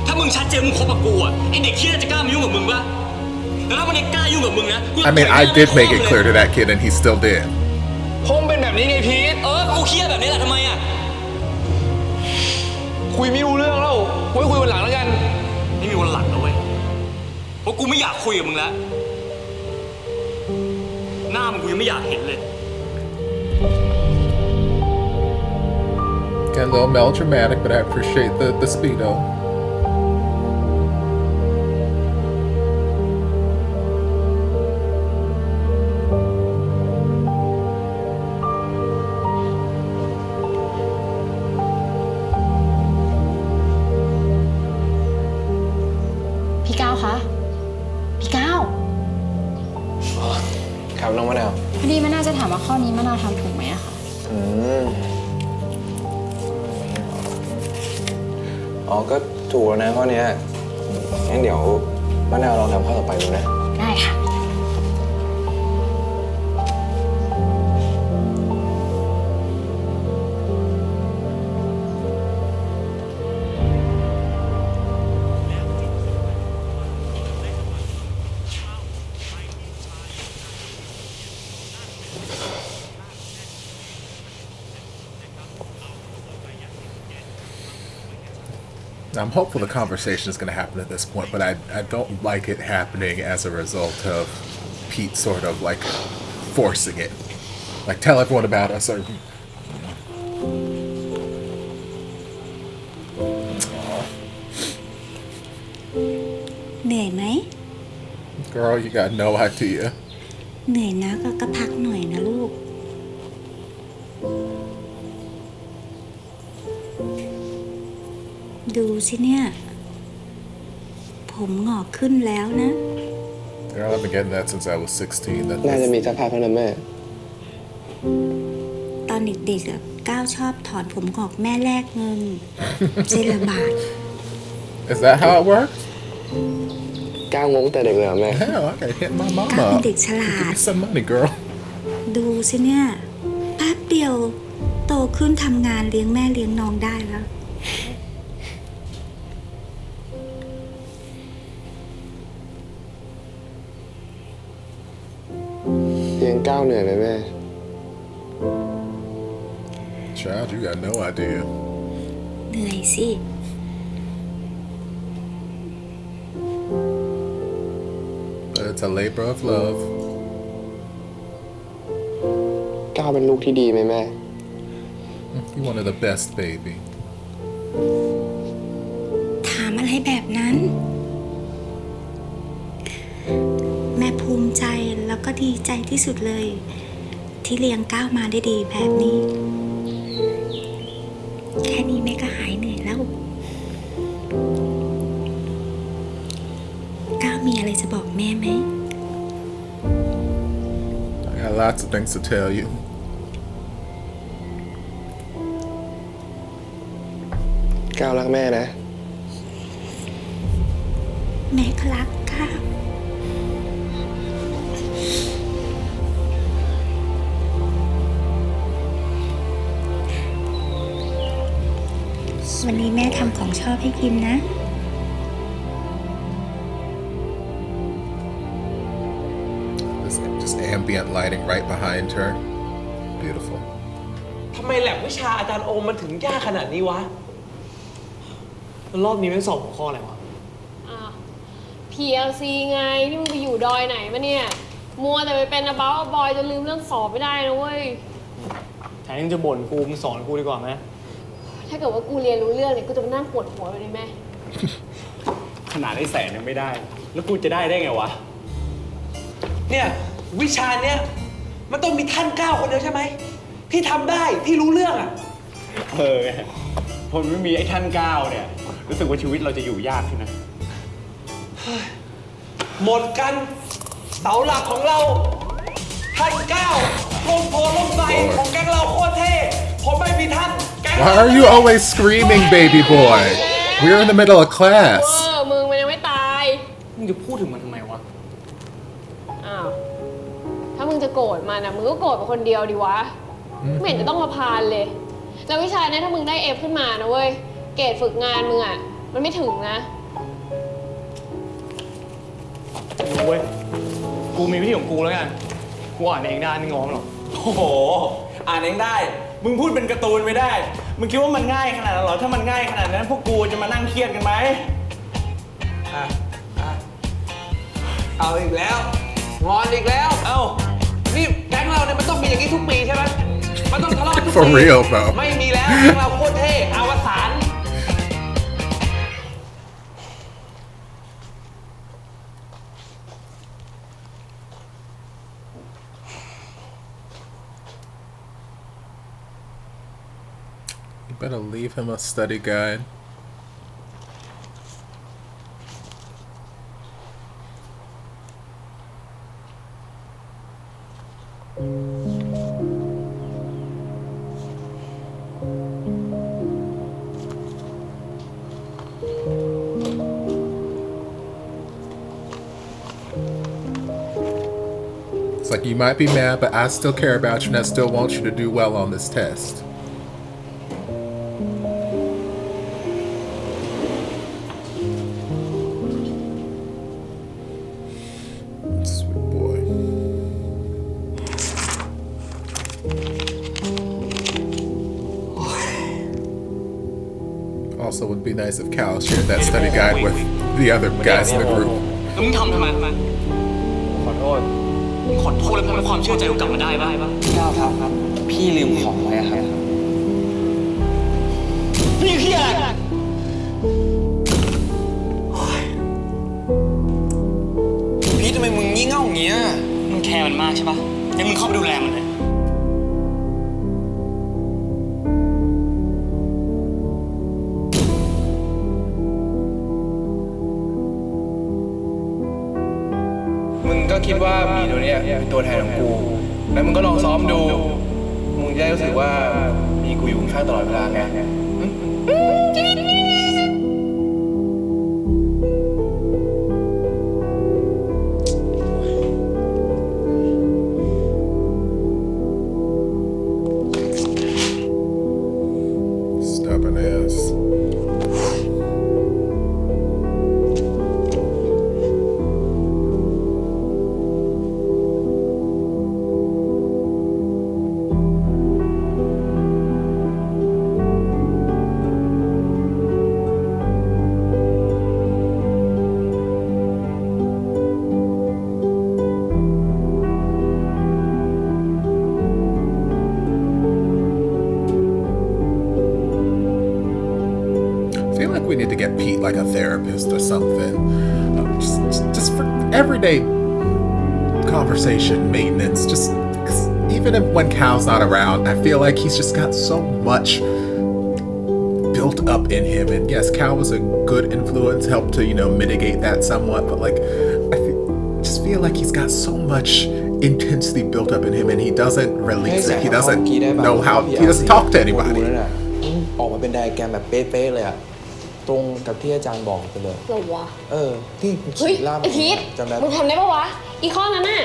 ถ้ามึงชัดเจนมึงคบกับกูอะไอเด็กเหี้ยจะกล้ามายุ่งกับมึงปะแล้วถ้ามันกล้ายุ่งกับมึงนะ I mean, I did make it clear to that kid, and he still did. พงเป็นแบบนี้ไงพีท กูเครียดแบบนี้แหละทำไมอะ คุยไม่รู้เรื่องแล้วไว้คุยวันหลังแล้วกัน ไม่มีวันหลังแล้วเว้ยเพราะกูไม่อยากคุยกับมึงแล้วหน้ามึงกูยังไม่อยากเห็นเลย Get a little melodramatic, but I appreciate the speedo.พี่ก้าวคะ พี่ก้าว ครับน้องมะนาว พอดีมะนาวจะถามว่าข้อนี้มะนาวทำถูกไหมอะคะ อืม อ๋อก็ถูกแล้วนะข้อนี้งั้นเดี๋ยวมะนาวลองทำข้อต่อไปดูนะได้ค่ะ I'm hopeful the conversation is going to happen at this point, but I don't like it happening as a result of Pete sort of like forcing it. Like, tell everyone about us or... Girl, you got no idea. เหนื่อยนะก็พักหน่อยนะลูกดูสิเนี่ยผมงอกขึ้นแล้วนะ Girl, I've been getting that since I was 16. น่าจะมีสักพักแล้วนะแม่ตอนเด็กๆก้าวชอบถอนผมงอกแม่แลกเงินเส้นละบาท Is that how it works? ก้าวงงแต่เด็กเลยแม่ Hell, I gotta hit my mama. ก้าวเป็นเด็กฉลา Give ด me some money, girl. ดูสิเนี่ยแป๊บเดียวโตขึ้นทำงานเลี้ยงแม่เลี้ยงน้องได้แล้วเลี้ยงก้าวเหนื่อยไหมแม่ Child, you got no idea. เหนื่อยสิ But it's a labor of love. ก้าวเป็นลูกที่ดีไหมแม่ You're one of the best, baby. ถามอะไรแบบนั้นแม่ภูมิใจแล้วก็ดีใจที่สุดเลยที่เลี้ยงก้าวมาได้ดีแบบนี้แค่นี้แม่ก็หายเหนื่อยแล้วก้าวมีอะไรจะบอกแม่ไหม I got lots of things to tell you. ก้าวรักแม่นะ แม่ก็รักก้าววันนี้แม่ทำของชอบให้กินนะ Just ambient lighting right behind her. Beautiful. ทำไมแลบวิชาอาจารย์โอมมันถึงยากขนาดนี้วะรอบนี้แม่งสอบหัวข้ออะไรวะPLC ไงที่มึงไปอยู่ดอยไหนมาเนี่ยมัวแต่ไปเป็นabout a boy จนลืมเรื่องสอบไม่ได้นะเว้ยแทนยังจะบ่นกูมึงสอนกูดีกว่าไหมถ้าเกิดว่ากูเรียนรู้เรื่องเนี่ยกูจะมานั่งปวดหัวแบบนี้ไหม ขนาดได้แสนยังไม่ได้ แล้วกูจะได้ไงวะ เนี่ยวิชาเนี้ยมันต้องมีท่านก้าวคนเดียวใช่ไหมที่ทำได้ที่รู้เรื่องอ่ะพอไม่มีไอ้ท่านก้าวเนี่ยรู้สึกว่าชีวิตเราจะอยู่ยากขึ้นนะหมดกันเสาหลักของเราท่านก้าวลมโพลมใสของแก๊งเราโคตรเท่ผมไม่มีท่าน Why are you always screaming, baby boy? We're in the middle of class. มึงมันยังไม่ตายมึงจะพูดถึงมันทำไมวะอ้าวถ้ามึงจะโกรธมันนะมึงก็โกรธเป็นคนเดียวดีวะไม่เห็นจะต้องมาพานเลยแล้ววิชาเนี้ยถ้ามึงได้ F ขึ้นมานะเว้ยเกรดฝึกงานมึงอ่ะมันไม่ถึงนะรู้เว้ยกูมีวิธีของกูแล้วกันกูอ่านเองได้ไม่ง้อมหรอกโอ้โหอ่านเองได้มึงพูดเป็นการ์ตูนไม่ได้มึงคิดว่ามันง่ายขนาดนั้นหรอถ้ามันง่ายขนาดนั้นพวกกูจะมานั่งเครียดกันไหมเอาอีกแล้วงอนอีกแล้วเอ้านี่แก๊งเราเนี่ยมันต้องมีอย่างนี้ทุกปีใช่ไหมมันต้องทะเลาะทุกปี For real, bro. ไม่มีแล้วแก๊งเราโคตรเท่อวสาน You better leave him a study guide. like, you might be mad, but I still care about you and I still want you to do well on this test. Sweet boy. Also, would be nice if Cal shared that study guide with the other guys in the group. มึงทำไมขอโทษแล้วทำให้ความเชื่อใจกูกลับมาได้ป่ะก้าวครับพี่ลืมของไว้ครับนี่คืออะไรพี่ทำไมมึงงี่เง่าอย่างเงี้ยมึงแคร์มันมากใช่ปะงั้นมึงเข้าไปดูแลมันเลยมึงก็คิดว่าหมีตัวเนี้ยเป็นตัวแทนของกูแล้วมึงก็ลองซ้อมดูมึงจะได้รู้สึกว่ามีกูอยู่ข้างตลอดเวลาไงStubborn ass. I feel like we need to get Pete like a therapist or something. Just for everyday conversation maintenance. Just even if when Cal's not around, I feel like he's just got so much built up in him. And yes, Cal was a good influence, helped to, mitigate that somewhat. But like, just feel like he's got so much intensity built up in him and he doesn't release it. He doesn't know how, he doesn't talk to anybody. ออกมาเป็นไดอะแกรมแบบเป๊ะๆเลยอะตรงกับที่อาจารย์บอกไปเลย หรอวะ ที่ เฮ้ย ล่าม ไอพีท จำได้ มึงทำได้ปะวะ อีข้อนั้นน่ะ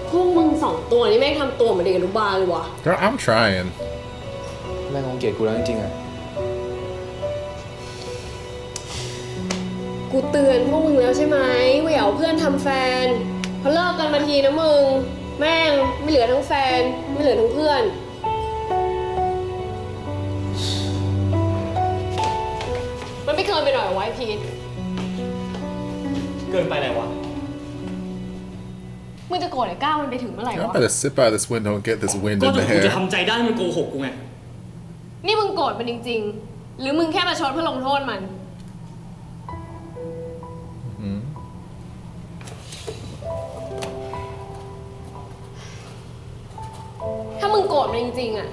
พวกมึงสองตัวนี่แม่งทำตัวเหมือนเด็กอนุบาลเลยวะ Girl, I'm trying. แม่งคงเกลียดกูแล้วจริงๆอะ กูเตือนพวกมึงแล้วใช่ไหมว่าอย่าเอาเพื่อนทำแฟนพอเลิกกันมาทีนะมึงแม่งไม่เหลือทั้งแฟนไม่เหลือทั้งเพื่อนมันไม่เกินไปหน่อยไว้พีท เกินไปไหนวะ มึงจะโกรธไอ้ก้าวมันไปถึงเมื่อไหร่ I'm วะ about to sit by this window and get this wind ก็ in จะ the กูจะ hair. ทำใจได้มันโกหกกูไง นี่มึงโกรธมันจริงๆหรือมึงแค่ประชดเพื่อลงโทษมันถ้ามึงโกรธมันจริงๆอ่ะ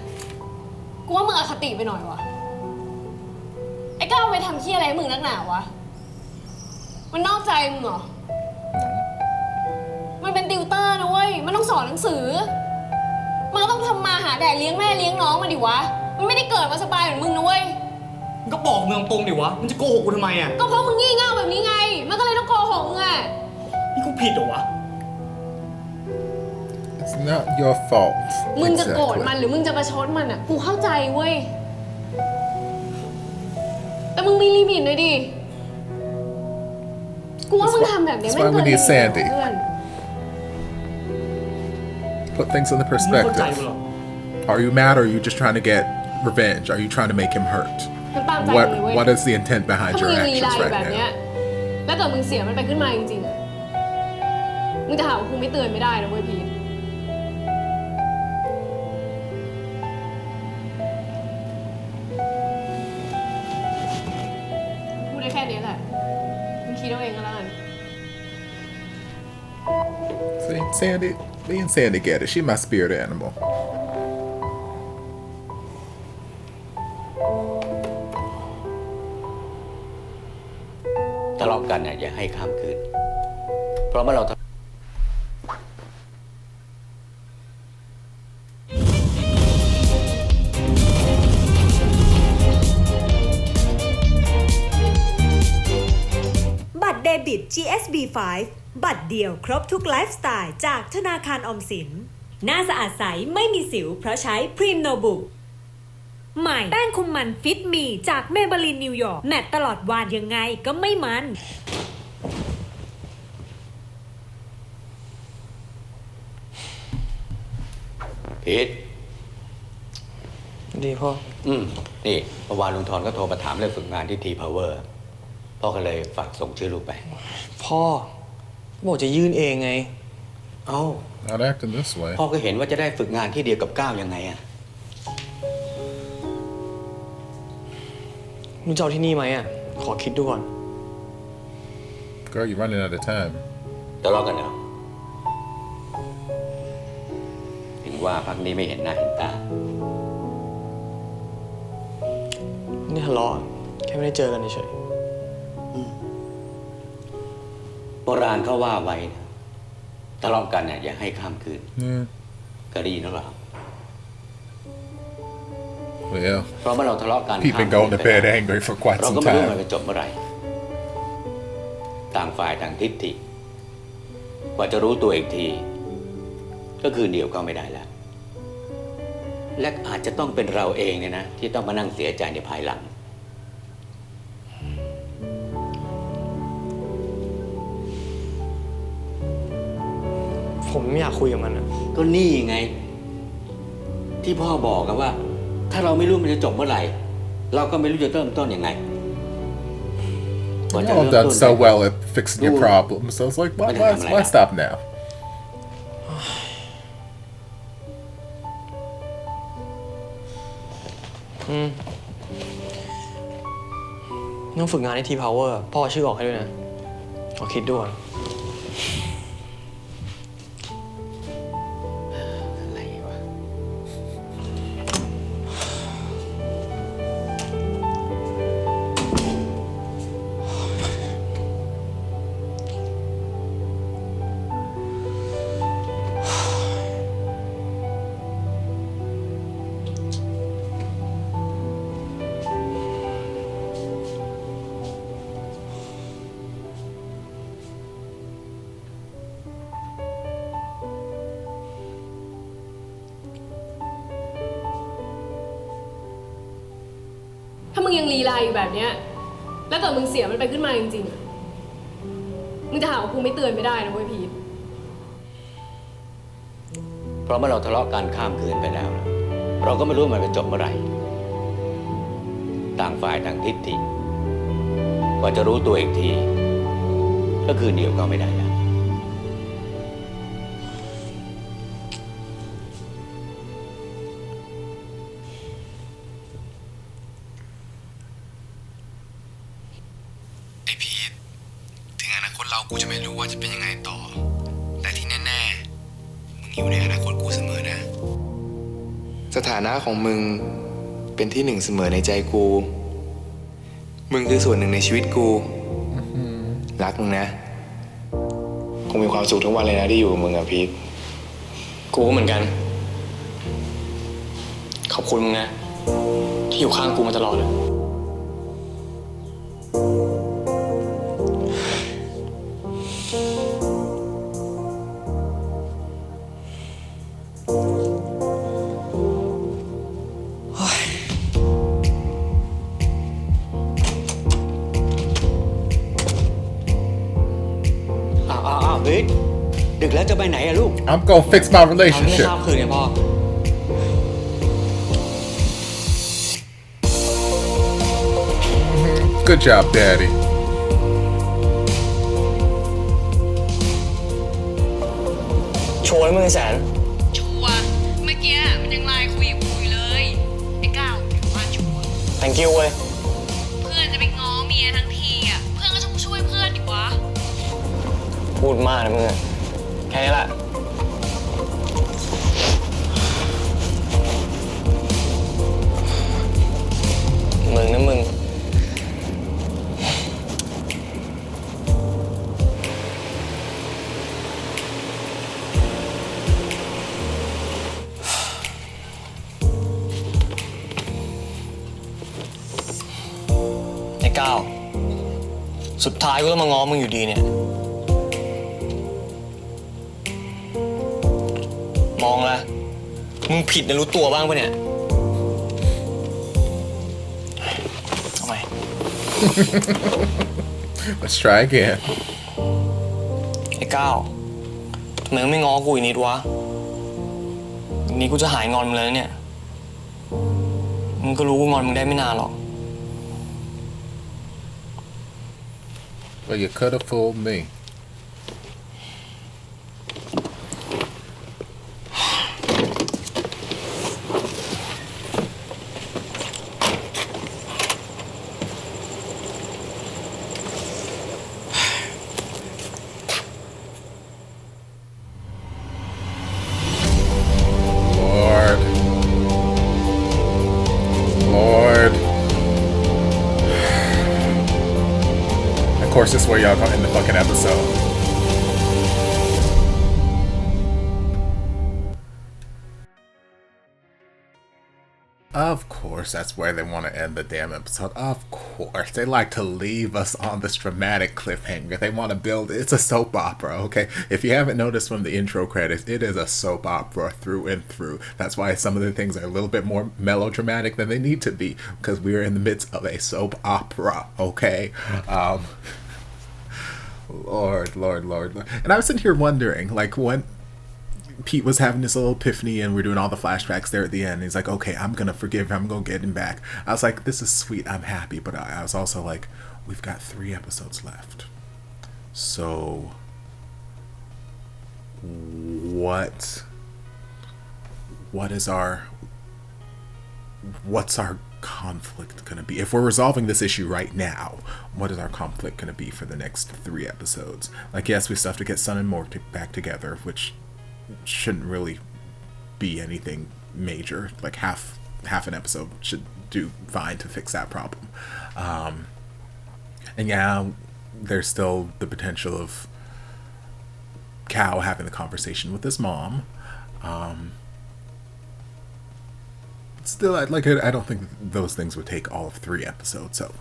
กูว่ามึงอคติไปหน่อยวะไอ้ก้าวไปทำขี้อะไรให้มึงนักหนาวะมันนอกใจมึงเหรอมันเป็นติวเตอร์นะเว้ยมันต้องสอนหนังสือมันก็ต้องทำมาหาแดกเลี้ยงแม่เลี้ยงน้องมาดิวะมันไม่ได้เกิดมาสบายเหมือนมึงนะเว้ย มึงก็บอกมึงตรงๆดิวะ มึงจะโกหกกูทำไมอ่ะ ก็เพราะมึงงี่เง่าแบบนี้ไงมันก็เลยต้องโกหกมึงอ่ะ นี่กูผิดเหรอวะ It's not your fault. มึงจะโกรธ Exactly. มันหรือมึงจะประชดมันอ่ะกูเข้าใจเว้ยแต่มึงมีลิมิตหน่อยดิกูว่ามึงทำแบบนี้ That's ไม่ why เกิ we น need ลิมิต Sandy. เพื่อน Put things in the มึงไม่เข้าใจ perspective. กูหรอก Are you mad or are you just trying to get revenge? Are you trying to make him hurt? มันตามใจ What มึงเลยเว้ย What is the intent ถ้า behind มึ your งยังลีลา actions อยู่ right แบบเนี้ย now? แล้วเกิดมึงเสียมันไปขึ้นมาจริงๆอะมึงจะหาว่ากูไม่เตือนไม่ได้นะเว้ยพีทพูดได้แค่นี้แหละมึงคิดเอาเองก็แล้วกัน See, Sandy, me and Sandy get it. She my spirit animal. ทะเลาะกันเนี่ยอย่าให้ข้ามคืน เพราะเมื่อเรา บิต GSB 5 บัตรเดียวครบทุกไลฟ์สไตล์จากธนาคารออมสินหน้าสะอาดใสไม่มีสิวเพราะใช้พรีมโนบุใหม่แป้งคุมมันฟิตมีจากเมเบลินนิวยอร์กแมตตลอดวันยังไงก็ไม่มันพีทดีพ่อนี่เมื่อวานลุงทอนก็โทรมาถามเรื่องฝึกงานที่ทีพาวเวอร์พ่อก็เลยฝากส่งชื่อลูกไปพ่อบอกจะยื่นเองไงเอ้า Not acting this way พ่อก็เห็นว่าจะได้ฝึกงานที่เดียวกับก้าวยังไงอะมึงจะเอาที่นี่ไหมอ่ะขอคิดดูก่อน Girl you running out of time ทะเลาะกันเหรอถึงว่าพักนี้ไม่เห็นหน้าเห็นตานี่ทะเลาะแค่ไม่ได้เจอกันเฉยโบราณเขาว่าไว้นะทะเลาะกันเนี่ยอย่าให้ข้ามคืนก็ได้ยินหรือเปล่า Well เพราะเมื่อเราทะเลาะกัน He's been going to bed angry for quite เรา some ก็ไม่รู้ time มันจะจบเมื่อไหร่ต่างฝ่ายต่างทิฏฐิกว่าจะรู้ตัวอีกทีก็คือเดี่ยวก็ไม่ได้แล้วและอาจจะต้องเป็นเราเองเนี่ยนะที่ต้องมานั่งเสียใจในภายหลังผมไม่อยากคุยกับมันอะก็นี่ไงที่พ่อบอกกันว่าถ้าเราไม่รู้มันจะจบเมื่อไหร่เราก็ไม่รู้จะเริ่มต้นยังไง You all done so well at fixing your problems so it's like why stop nowต้องฝึกงานที่ทีพาวเวอร์พ่อชื่อออกให้ด้วยนะขอคิดดูก่อนถ้ามึงยังลีลาอยู่แบบเนี้ยแล้วเกิดมึงเสียมันไปขึ้นมาจริงๆมึงจะหาว่ากูไม่เตือนไม่ได้นะเว้ยพีทเพราะเมื่อเราทะเลาะกันข้ามคืนไปแล้วนะเราก็ไม่รู้มันจะจบเมื่อไหร่ต่างฝ่ายต่างทิฏฐิกว่าจะรู้ตัวอีกทีก็คือเดี่ยวก็ไม่ได้แล้วกูจะไม่รู้ว่าจะเป็นยังไงต่อแต่ที่แน่ๆมึงอยู่ในอนาคตกูเสมอนะสถานะของมึงเป็นที่หนึ่งเสมอในใจกูมึงคือส่วนหนึ่งในชีวิตกูรักมึงนะคงมีความสุขทุกวันเลยนะที่อยู่กับมึงอะพีทกูก็เหมือนกันขอบคุณมึงนะที่อยู่ข้างกูมาตลอดเลยดึกแล้วจะไปไหนอะลูก I'm gonna fix my relationship คืนเนี่ยพ่อGood job daddy ชัวร์ไหมมึงแสนชัวร์เมื่อกี้มันยังไลน์คุยกับกูเลยไอ้ก้าวว่าชัวร์ thank you เว้ยเพื่อนจะไปง้อเมียทั้งทีอ่ะเพื่อนก็ต้องช่วยเพื่อนดิวะพูดมากนะมึงแค่นี้แหละมึงนะมึงไอ้ก้าว สุดท้ายกูต้องมาง้อมึงอยู่ดีเนี่ยมองละมึงผิดนะรู้ตัวบ้างปะเนี่ยทำไม Let's try again ไอ้ก้าวทำไมไม่ง้อกูอีกนิดวะอีกนี้กูจะหายงอนมึงแล้วเนี่ยมึงก็รู้กูงอนมึงได้ไม่นานหรอก But you could have fooled me. Of course, this is where y'all gonna end the fucking episode. Of course, that's where they want to end the damn episode. Of course, they like to leave us on this dramatic cliffhanger. They want to build, it's a soap opera, okay? If you haven't noticed from the intro credits, it is a soap opera through and through. That's why some of the things are a little bit more melodramatic than they need to be, because we're in the midst of a soap opera, okay? Lord. And I was sitting here wondering, like, when Pete was having this little epiphany and we're doing all the flashbacks there at the end, he's like, okay, I'm gonna forgive him, I'm gonna get him back. I was like, this is sweet, I'm happy. But I was also like, we've got 3 episodes left. So what's our conflict gonna be? If we're resolving this issue right now, what is our conflict gonna be for the next 3 episodes? Like, yes, we still have to get Sun and Mork back together, which shouldn't really be anything major. Like half an episode should do fine to fix that problem. And yeah, there's still the potential of Cal having the conversation with his mom. Still, I don't think those things would take all of 3 episodes. So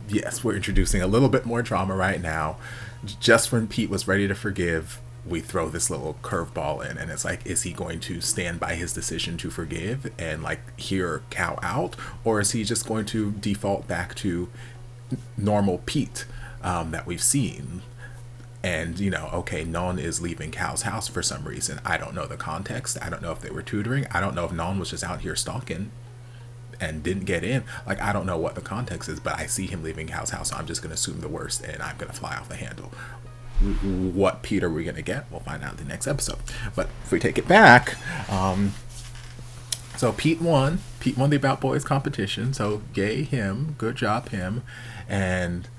yes, we're introducing a little bit more drama right now. Just when Pete was ready to forgive, we throw this little curveball in, and it's like, is he going to stand by his decision to forgive and like hear Cal out, or is he just going to default back to normal Pete that we've seen? And, you know, okay, Non is leaving Cal's house for some reason. I don't know the context. I don't know if they were tutoring. I don't know if Non was just out here stalking and didn't get in. Like, I don't know what the context is, but I see him leaving Cal's house, so I'm just going to assume the worst, and I'm going to fly off the handle. What Pete are we going to get? We'll find out in the next episode. But if we take it back, so Pete won the About Boys competition, so yay him, good job him. And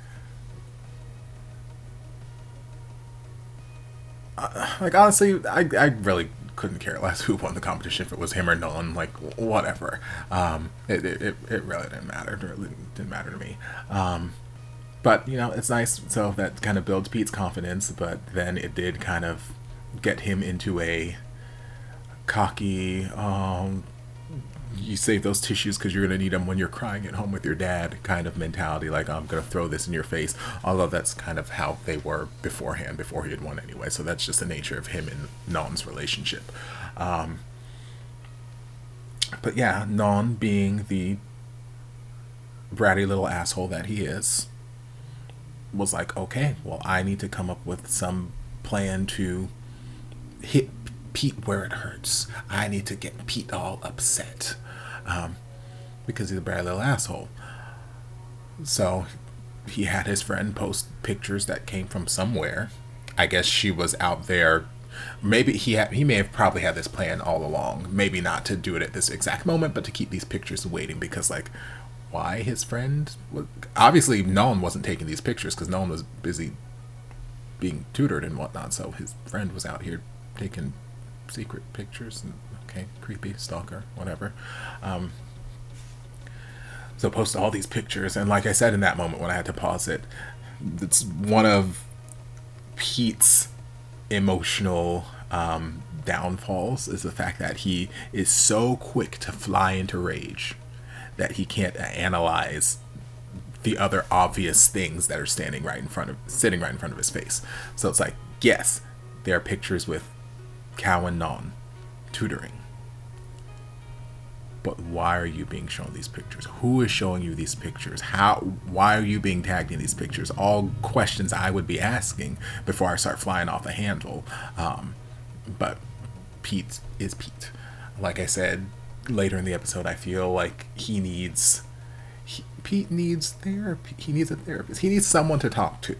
like, honestly, I really couldn't care less who won the competition, if it was him or none. Like, whatever. It really didn't matter. It really didn't matter to me. But, you know, it's nice. So that kind of builds Pete's confidence, but then it did kind of get him into a cocky, you save those tissues because you're going to need them when you're crying at home with your dad kind of mentality. Like, I'm going to throw this in your face. Although that's kind of how they were beforehand, before he had won anyway. So that's just the nature of him and Non's relationship. But yeah, Non, being the bratty little asshole that he is, was like, okay, well, I need to come up with some plan to hit Pete where it hurts. I need to get Pete all upset because he's a bad little asshole. So he had his friend post pictures that came from somewhere. I guess she was out there. Maybe he may have probably had this plan all along. Maybe not to do it at this exact moment, but to keep these pictures waiting, because, like, why his friend obviously Nolan wasn't taking these pictures because Nolan was busy being tutored and whatnot, so his friend was out here taking secret pictures. And, okay, creepy stalker, whatever. So post all these pictures, and like I said in that moment when I had to pause it, it's one of Pete's emotional downfalls is the fact that he is so quick to fly into rage that he can't analyze the other obvious things that are sitting right in front of his face. So it's like, yes, there are pictures with Cow and Non tutoring. But why are you being shown these pictures? Who is showing you these pictures? Why are you being tagged in these pictures? All questions I would be asking before I start flying off the handle. But Pete is Pete. Like I said later in the episode, I feel like Pete needs therapy. He needs a therapist. He needs someone to talk to.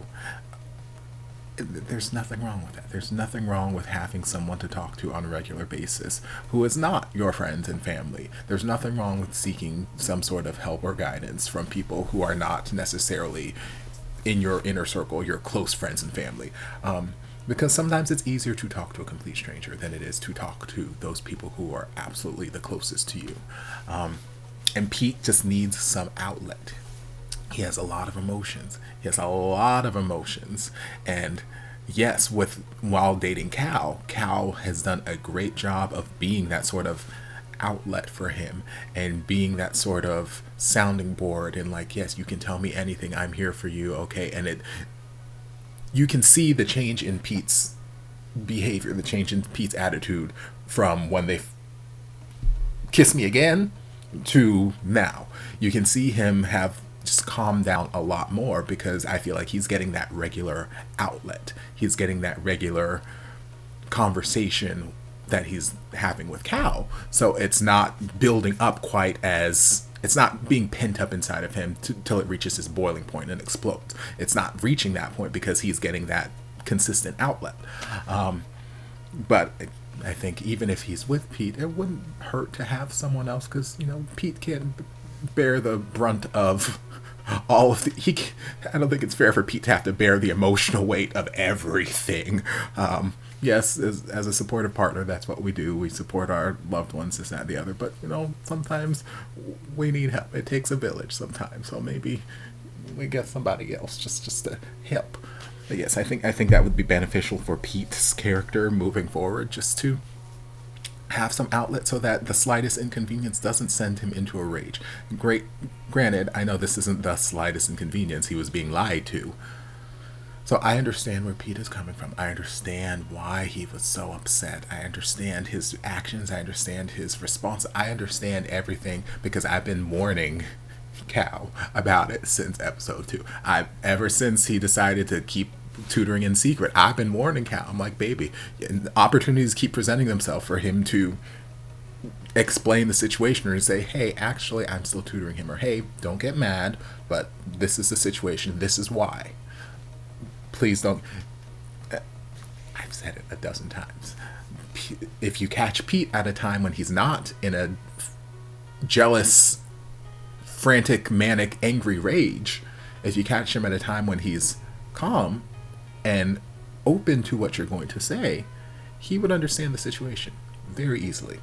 There's nothing wrong with that. There's nothing wrong with having someone to talk to on a regular basis who is not your friends and family. There's nothing wrong with seeking some sort of help or guidance from people who are not necessarily in your inner circle, your close friends and family. Because sometimes it's easier to talk to a complete stranger than it is to talk to those people who are absolutely the closest to you. And Pete just needs some outlet. He has a lot of emotions. And yes, while dating Cal has done a great job of being that sort of outlet for him and being that sort of sounding board, and like, yes, you can tell me anything, I'm here for you, okay? And you can see the change in Pete's behavior, the change in Pete's attitude from when they kiss me again to now. You can see him have just calmed down a lot more because I feel like he's getting that regular outlet. He's getting that regular conversation that he's having with Cal. So it's not building up quite as, it's not being pent up inside of him till it reaches his boiling point and explodes. It's not reaching that point because he's getting that consistent outlet. But I think even if he's with Pete, it wouldn't hurt to have someone else because, Pete can't bear the brunt of all of I don't think it's fair for Pete to have to bear the emotional weight of everything. Yes, as a supportive partner, that's what we do. We support our loved ones, this, that, and the other. But, sometimes we need help. It takes a village sometimes. So maybe we get somebody else just to help. But yes, I think that would be beneficial for Pete's character moving forward, just to have some outlet so that the slightest inconvenience doesn't send him into a rage. Granted, I know this isn't the slightest inconvenience. He was being lied to. So I understand where Pete is coming from. I understand why he was so upset. I understand his actions. I understand his response. I understand everything because I've been warning Cal about it since episode 2. Ever since he decided to keep tutoring in secret, I've been warning Cal. I'm like, baby, opportunities keep presenting themselves for him to explain the situation or to say, hey, actually, I'm still tutoring him, or hey, don't get mad, but this is the situation. This is why. Please don't. I've said it a dozen times. If you catch Pete at a time when he's not in a jealous, frantic, manic, angry rage, if you catch him at a time when he's calm and open to what you're going to say, he would understand the situation very easily.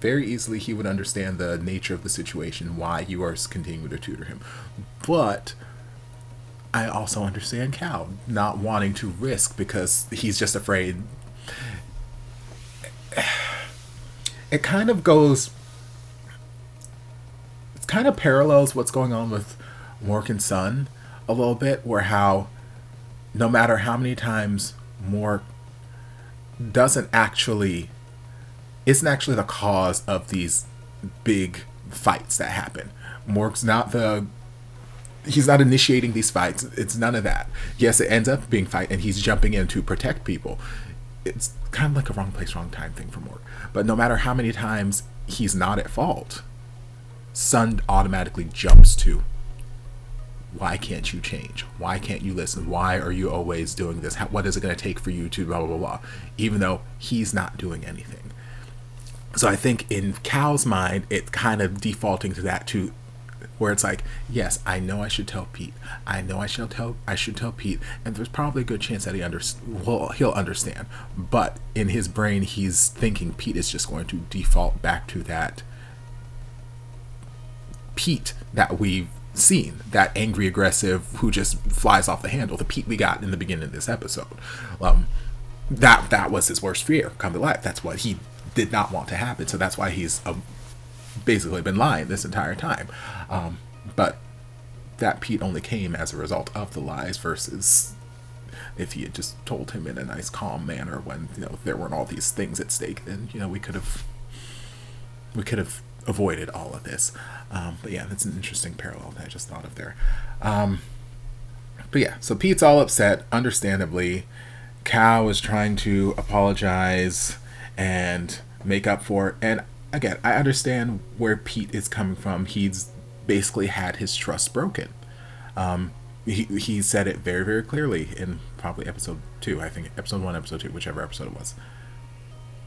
Very easily, he would understand the nature of the situation, why you are continuing to tutor him. But I also understand Cal not wanting to risk because he's just afraid. It kind of parallels what's going on with Mork and Son a little bit, where how no matter how many times Mork isn't actually the cause of these big fights that happen. Mork's he's not initiating these fights. It's none of that. Yes, it ends up being fight and he's jumping in to protect people. It's kind of like a wrong place, wrong time thing for Mork. But no matter how many times he's not at fault, Son automatically jumps to, why can't you change? Why can't you listen? Why are you always doing this? What is it going to take for you to blah, blah, blah, blah, even though he's not doing anything? So I think in Cal's mind, it's kind of defaulting to that too, where it's like, yes, I know I should tell Pete. I know I should tell Pete, and there's probably a good chance that he'll understand. But in his brain, he's thinking Pete is just going to default back to that Pete that we've seen, that angry, aggressive, who just flies off the handle, the Pete we got in the beginning of this episode. That was his worst fear come to life. That's what he did not want to happen. So that's why he's basically been lying this entire time. But that Pete only came as a result of the lies versus if he had just told him in a nice, calm manner when, you know, there weren't all these things at stake, then, you know, we could have avoided all of this. But yeah, that's an interesting parallel that I just thought of there. But yeah, so Pete's all upset, understandably. Cal is trying to apologize and make up for it. And again, I understand where Pete is coming from. He's basically had his trust broken. He said it very, very clearly in probably episode 2, I think episode 1, episode 2, whichever episode it was.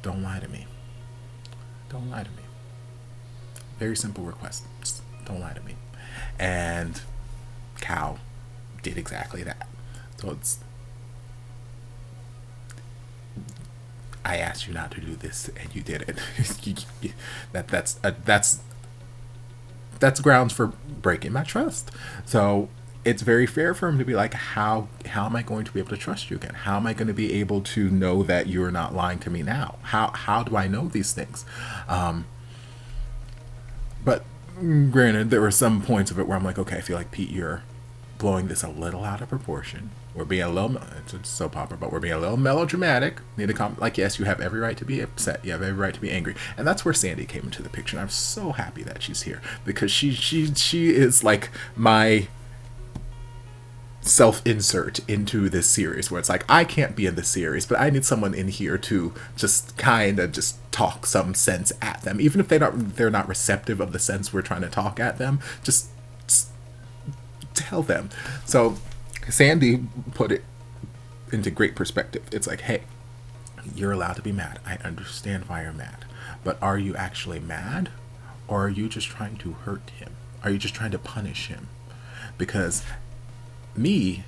Don't lie to me. Don't lie to me. Very simple request. Just don't lie to me. And Cal did exactly that. So it's, I asked you not to do this and you did it. That's grounds for breaking my trust. So it's very fair for him to be like, how am I going to be able to trust you again? How am I going to be able to know that you're not lying to me now? How do I know these things? But granted, there were some points of it where I'm like, okay, I feel like, Pete, you're blowing this a little out of proportion. We're being a little, it's soap opera, but we're being a little melodramatic. Need to like, yes, you have every right to be upset. You have every right to be angry. And that's where Sandy came into the picture. And I'm so happy that she's here because she is like my self-insert into this series where it's like, I can't be in this series, but I need someone in here to just kind of just talk some sense at them. Even if they're not receptive of the sense we're trying to talk at them, just tell them. So Sandy put it into great perspective. It's like, hey, you're allowed to be mad. I understand why you're mad. But are you actually mad? Or are you just trying to hurt him? Are you just trying to punish him? Because me,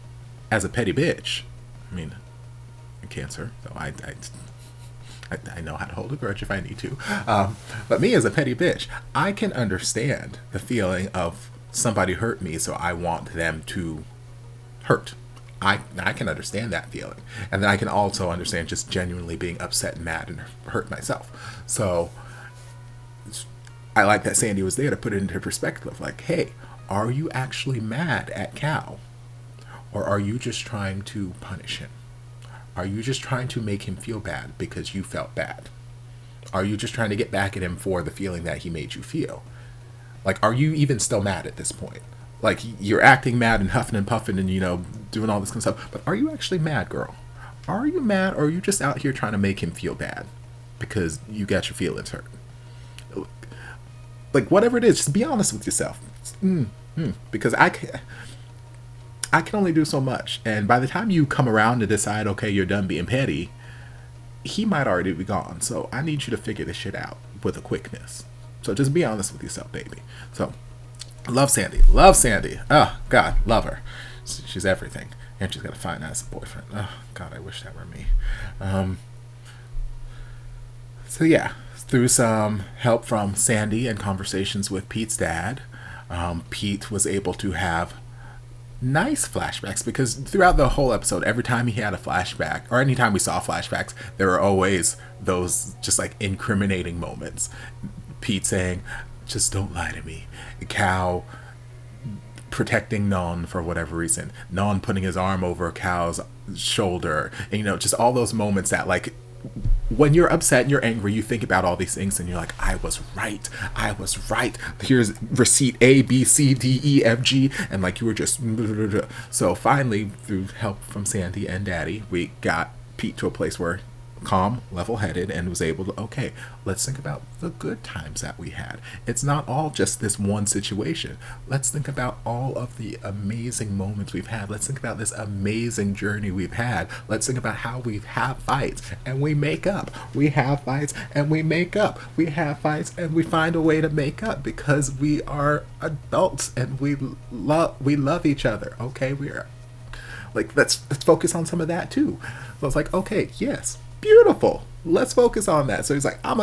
as a petty bitch, I mean, Cancer, so I know how to hold a grudge if I need to. But me as a petty bitch, I can understand the feeling of somebody hurt me, so I want them to hurt. I can understand that feeling. And then I can also understand just genuinely being upset and mad and hurt myself. So I like that Sandy was there to put it into perspective. Like, hey, are you actually mad at Cal? Or are you just trying to punish him? Are you just trying to make him feel bad because you felt bad? Are you just trying to get back at him for the feeling that he made you feel? Like, are you even still mad at this point? Like, you're acting mad and huffing and puffing and, you know, doing all this kind of stuff. But are you actually mad, girl? Are you mad, or are you just out here trying to make him feel bad because you got your feelings hurt? Like, whatever it is, just be honest with yourself. Because I can only do so much. And by the time you come around to decide, okay, you're done being petty, he might already be gone. So I need you to figure this shit out with a quickness. So just be honest with yourself, baby. So love Sandy. Love Sandy. Oh, God, love her. She's everything. And she's got a fine ass boyfriend. Oh, God, I wish that were me. So yeah, through some help from Sandy and conversations with Pete's dad, Pete was able to have nice flashbacks, because throughout the whole episode, every time he had a flashback, or anytime we saw flashbacks, there were always those just like incriminating moments. Pete saying, just don't lie to me. Cal protecting Non for whatever reason. Non putting his arm over Cal's shoulder. And, you know, just all those moments that, like, when you're upset and you're angry, you think about all these things and you're like, I was right. I was right. Here's receipt A, B, C, D, E, F, G. And like, you were just... So finally, through help from Sandy and Daddy, we got Pete to a place where calm, level-headed, and was able to, okay, let's think about the good times that we had. It's not all just this one situation. Let's think about all of the amazing moments we've had. Let's think about this amazing journey we've had. Let's think about how we have fights and we make up. We have fights and we make up. We have fights and we find a way to make up because we are adults and we love each other. Okay, we are like, let's focus on some of that too. So it's like, okay, yes. Beautiful. Let's focus on that. So he's like, I'm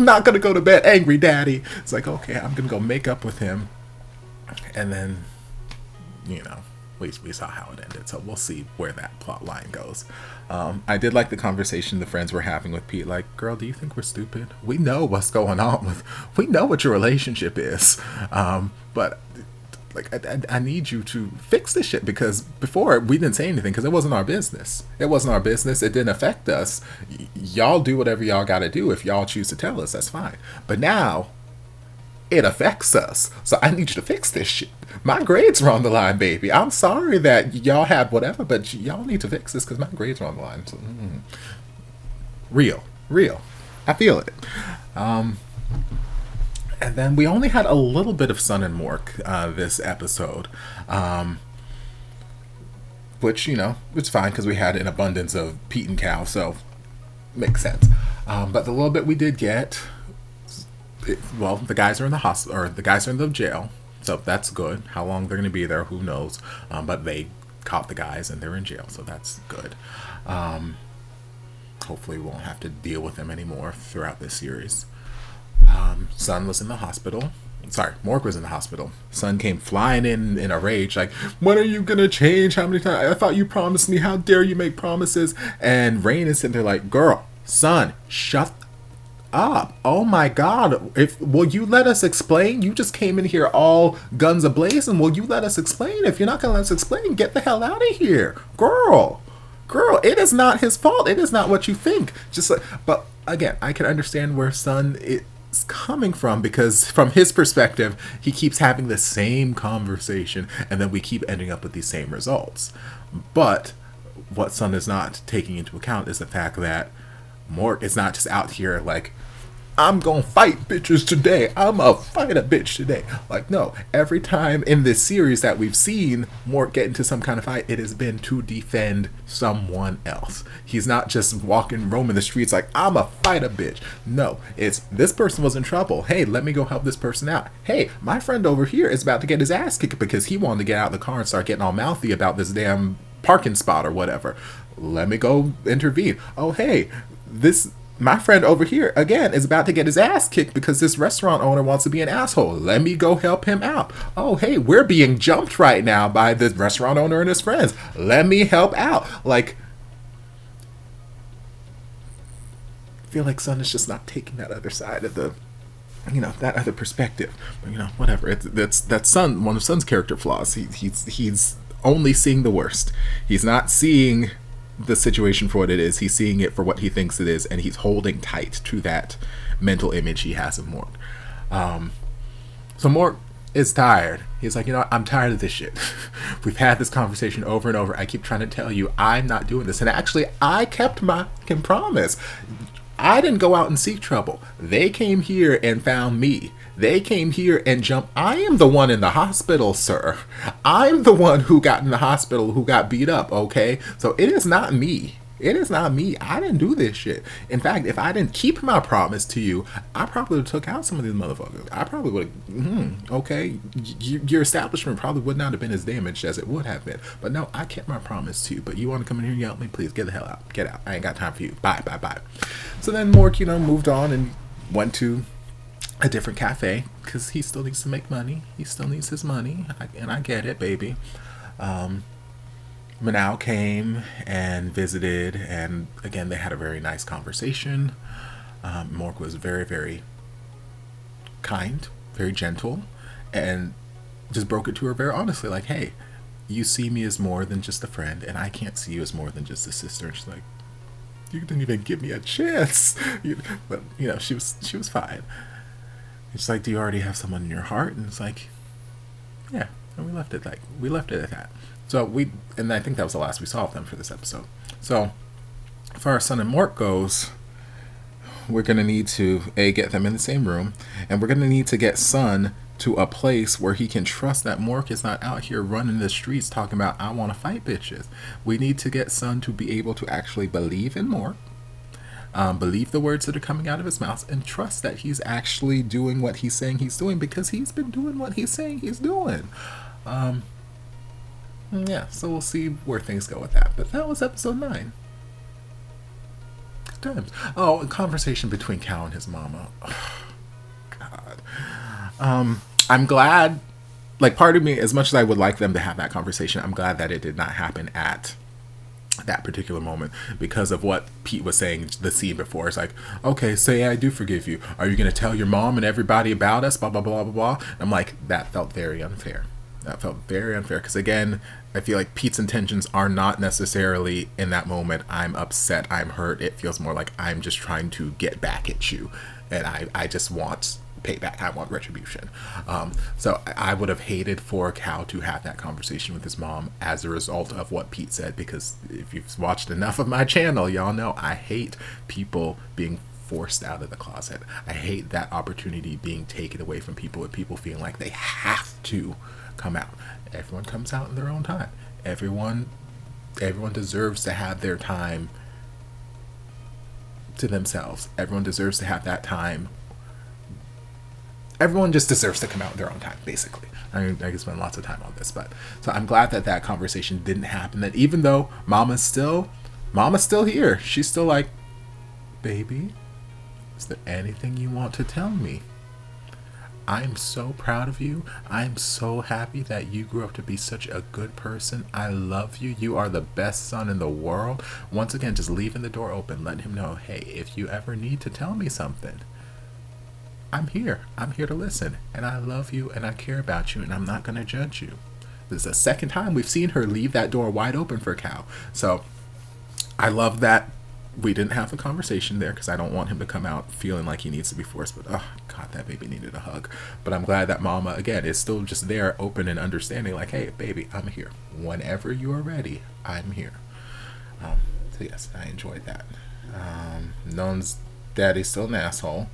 not gonna go to bed angry, Daddy. It's like, okay, I'm gonna go make up with him. And then, you know, we saw how it ended. So we'll see where that plot line goes. I did like the conversation the friends were having with Pete. Like, girl, do you think we're stupid? We know what's going on we know what your relationship is. But like, I need you to fix this shit, because before we didn't say anything because it wasn't our business. It wasn't our business. It didn't affect us. Y'all do whatever y'all got to do. If y'all choose to tell us, that's fine. But now it affects us. So I need you to fix this shit. My grades are on the line, baby. I'm sorry that y'all had whatever, but y'all need to fix this because my grades are on the line. So, real. I feel it. And then we only had a little bit of Sun and Mork this episode, which, it's fine because we had an abundance of Pete and Cal, so makes sense. But the little bit we did get, the guys are in the hospital, or the guys are in the jail, so that's good. How long they're going to be there, who knows? But they caught the guys and they're in jail, so that's good. Hopefully we won't have to deal with them anymore throughout this series. Sun was in the hospital. Sorry, Mork was in the hospital. Sun came flying in a rage, like, when are you gonna change? How many times? I thought you promised me. How dare you make promises? And Rain is sitting there like, girl, Sun, shut up. Oh my God. Will you let us explain? You just came in here all guns a-blazing. Will you let us explain? If you're not gonna let us explain, get the hell out of here. Girl, it is not his fault. It is not what you think. But again, I can understand where Sun is coming from, because from his perspective, he keeps having the same conversation and then we keep ending up with these same results. But what Sun is not taking into account is the fact that Mork is not just out here like, I'm gonna fight bitches today. I'm gonna fight a bitch today. Like, no. Every time in this series that we've seen Mork get into some kind of fight, it has been to defend someone else. He's not just roaming the streets like, I'm gonna fight a bitch. No, it's this person was in trouble. Hey, let me go help this person out. Hey, my friend over here is about to get his ass kicked because he wanted to get out of the car and start getting all mouthy about this damn parking spot or whatever. Let me go intervene. Oh, hey, my friend over here, again, is about to get his ass kicked because this restaurant owner wants to be an asshole. Let me go help him out. Oh, hey, we're being jumped right now by the restaurant owner and his friends. Let me help out. Like, I feel like Sun is just not taking that other side of the, that other perspective. But, whatever. That's Sun, one of Sun's character flaws. He's only seeing the worst. He's not seeing the situation for what it is. He's seeing it for what he thinks it is, and he's holding tight to that mental image he has of Mork. So Mork is tired. He's like, I'm tired of this shit. We've had this conversation over and over. I keep trying to tell you I'm not doing this, and actually I kept my promise. I didn't go out and seek trouble. They came here and found me. They came here and jumped. I am the one in the hospital, sir. I'm the one who got in the hospital, who got beat up, okay? So it is not me. It is not me. I didn't do this shit. In fact, if I didn't keep my promise to you, I probably would have took out some of these motherfuckers. I probably would have, okay, your establishment probably would not have been as damaged as it would have been. But no, I kept my promise to you. But you want to come in here and yell at me? Please, get the hell out. Get out. I ain't got time for you. Bye, bye, bye. So then Mork, moved on and went to a different cafe because he still needs to make money. He still needs his money. And I get it, baby. Manal came and visited, and again, they had a very nice conversation. Mork was very, very kind, very gentle, and just broke it to her very honestly, like, hey, you see me as more than just a friend, and I can't see you as more than just a sister. And she's like, you didn't even give me a chance. But, she was fine. It's like, do you already have someone in your heart? And it's like, yeah, and we left it at that. So and I think that was the last we saw of them for this episode. So, as far as Sun and Mork goes, we're going to need to, get them in the same room, and we're going to need to get Sun to a place where he can trust that Mork is not out here running the streets talking about, I want to fight bitches. We need to get Sun to be able to actually believe in Mork, believe the words that are coming out of his mouth, and trust that he's actually doing what he's saying he's doing, because he's been doing what he's saying he's doing. Yeah, so we'll see where things go with that. But that was episode 9. Good times. Oh, a conversation between Cal and his mama. Oh, God. I'm glad, like, part of me, as much as I would like them to have that conversation, I'm glad that it did not happen at that particular moment, because of what Pete was saying the scene before. It's like, okay, say I do forgive you. Are you going to tell your mom and everybody about us? Blah, blah, blah, blah, blah. And I'm like, that felt very unfair. That felt very unfair because, again, I feel like Pete's intentions are not necessarily in that moment, I'm upset, I'm hurt. It feels more like I'm just trying to get back at you, and I just want payback. I want retribution. So I would have hated for Cal to have that conversation with his mom as a result of what Pete said, because if you've watched enough of my channel, y'all know I hate people being forced out of the closet. I hate that opportunity being taken away from people, and people feeling like they have to come out. Everyone comes out in their own time. Everyone deserves to have their time to themselves. Everyone deserves to have that time. Everyone just deserves to come out in their own time, basically. I could spend lots of time on this, but so I'm glad that that conversation didn't happen. That even though Mama's still here, she's still like, baby, is there anything you want to tell me? I'm so proud of you. I'm so happy that you grew up to be such a good person. I love you. You are the best son in the world. Once again, just leaving the door open, letting him know, hey, if you ever need to tell me something, I'm here. I'm here to listen. And I love you and I care about you and I'm not going to judge you. This is the second time we've seen her leave that door wide open for Cal. So I love that we didn't have a conversation there, because I don't want him to come out feeling like he needs to be forced. But oh God, that baby needed a hug. But I'm glad that Mama, again, is still just there, open and understanding, like, hey, baby, I'm here. Whenever you are ready, I'm here. So yes, I enjoyed that. Non's daddy's still an asshole.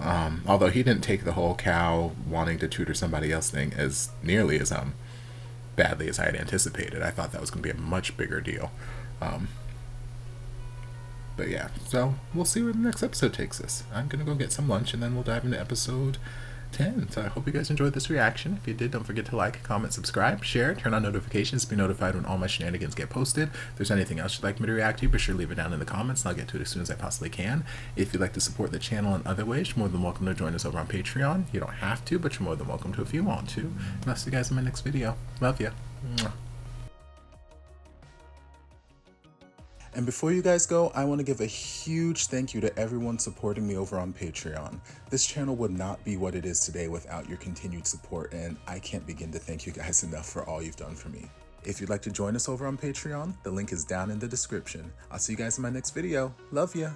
Although he didn't take the whole Cal wanting to tutor somebody else thing as nearly as badly as I had anticipated. I thought that was going to be a much bigger deal. But yeah, so we'll see where the next episode takes us. I'm going to go get some lunch and then we'll dive into episode 10. So I hope you guys enjoyed this reaction. If you did, don't forget to like, comment, subscribe, share, turn on notifications to be notified when all my shenanigans get posted. If there's anything else you'd like me to react to, be sure to leave it down in the comments and I'll get to it as soon as I possibly can. If you'd like to support the channel in other ways, you're more than welcome to join us over on Patreon. You don't have to, but you're more than welcome to if you want to. And I'll see you guys in my next video. Love ya. Mwah. And before you guys go, I want to give a huge thank you to everyone supporting me over on Patreon. This channel would not be what it is today without your continued support, and I can't begin to thank you guys enough for all you've done for me. If you'd like to join us over on Patreon, the link is down in the description. I'll see you guys in my next video. Love ya.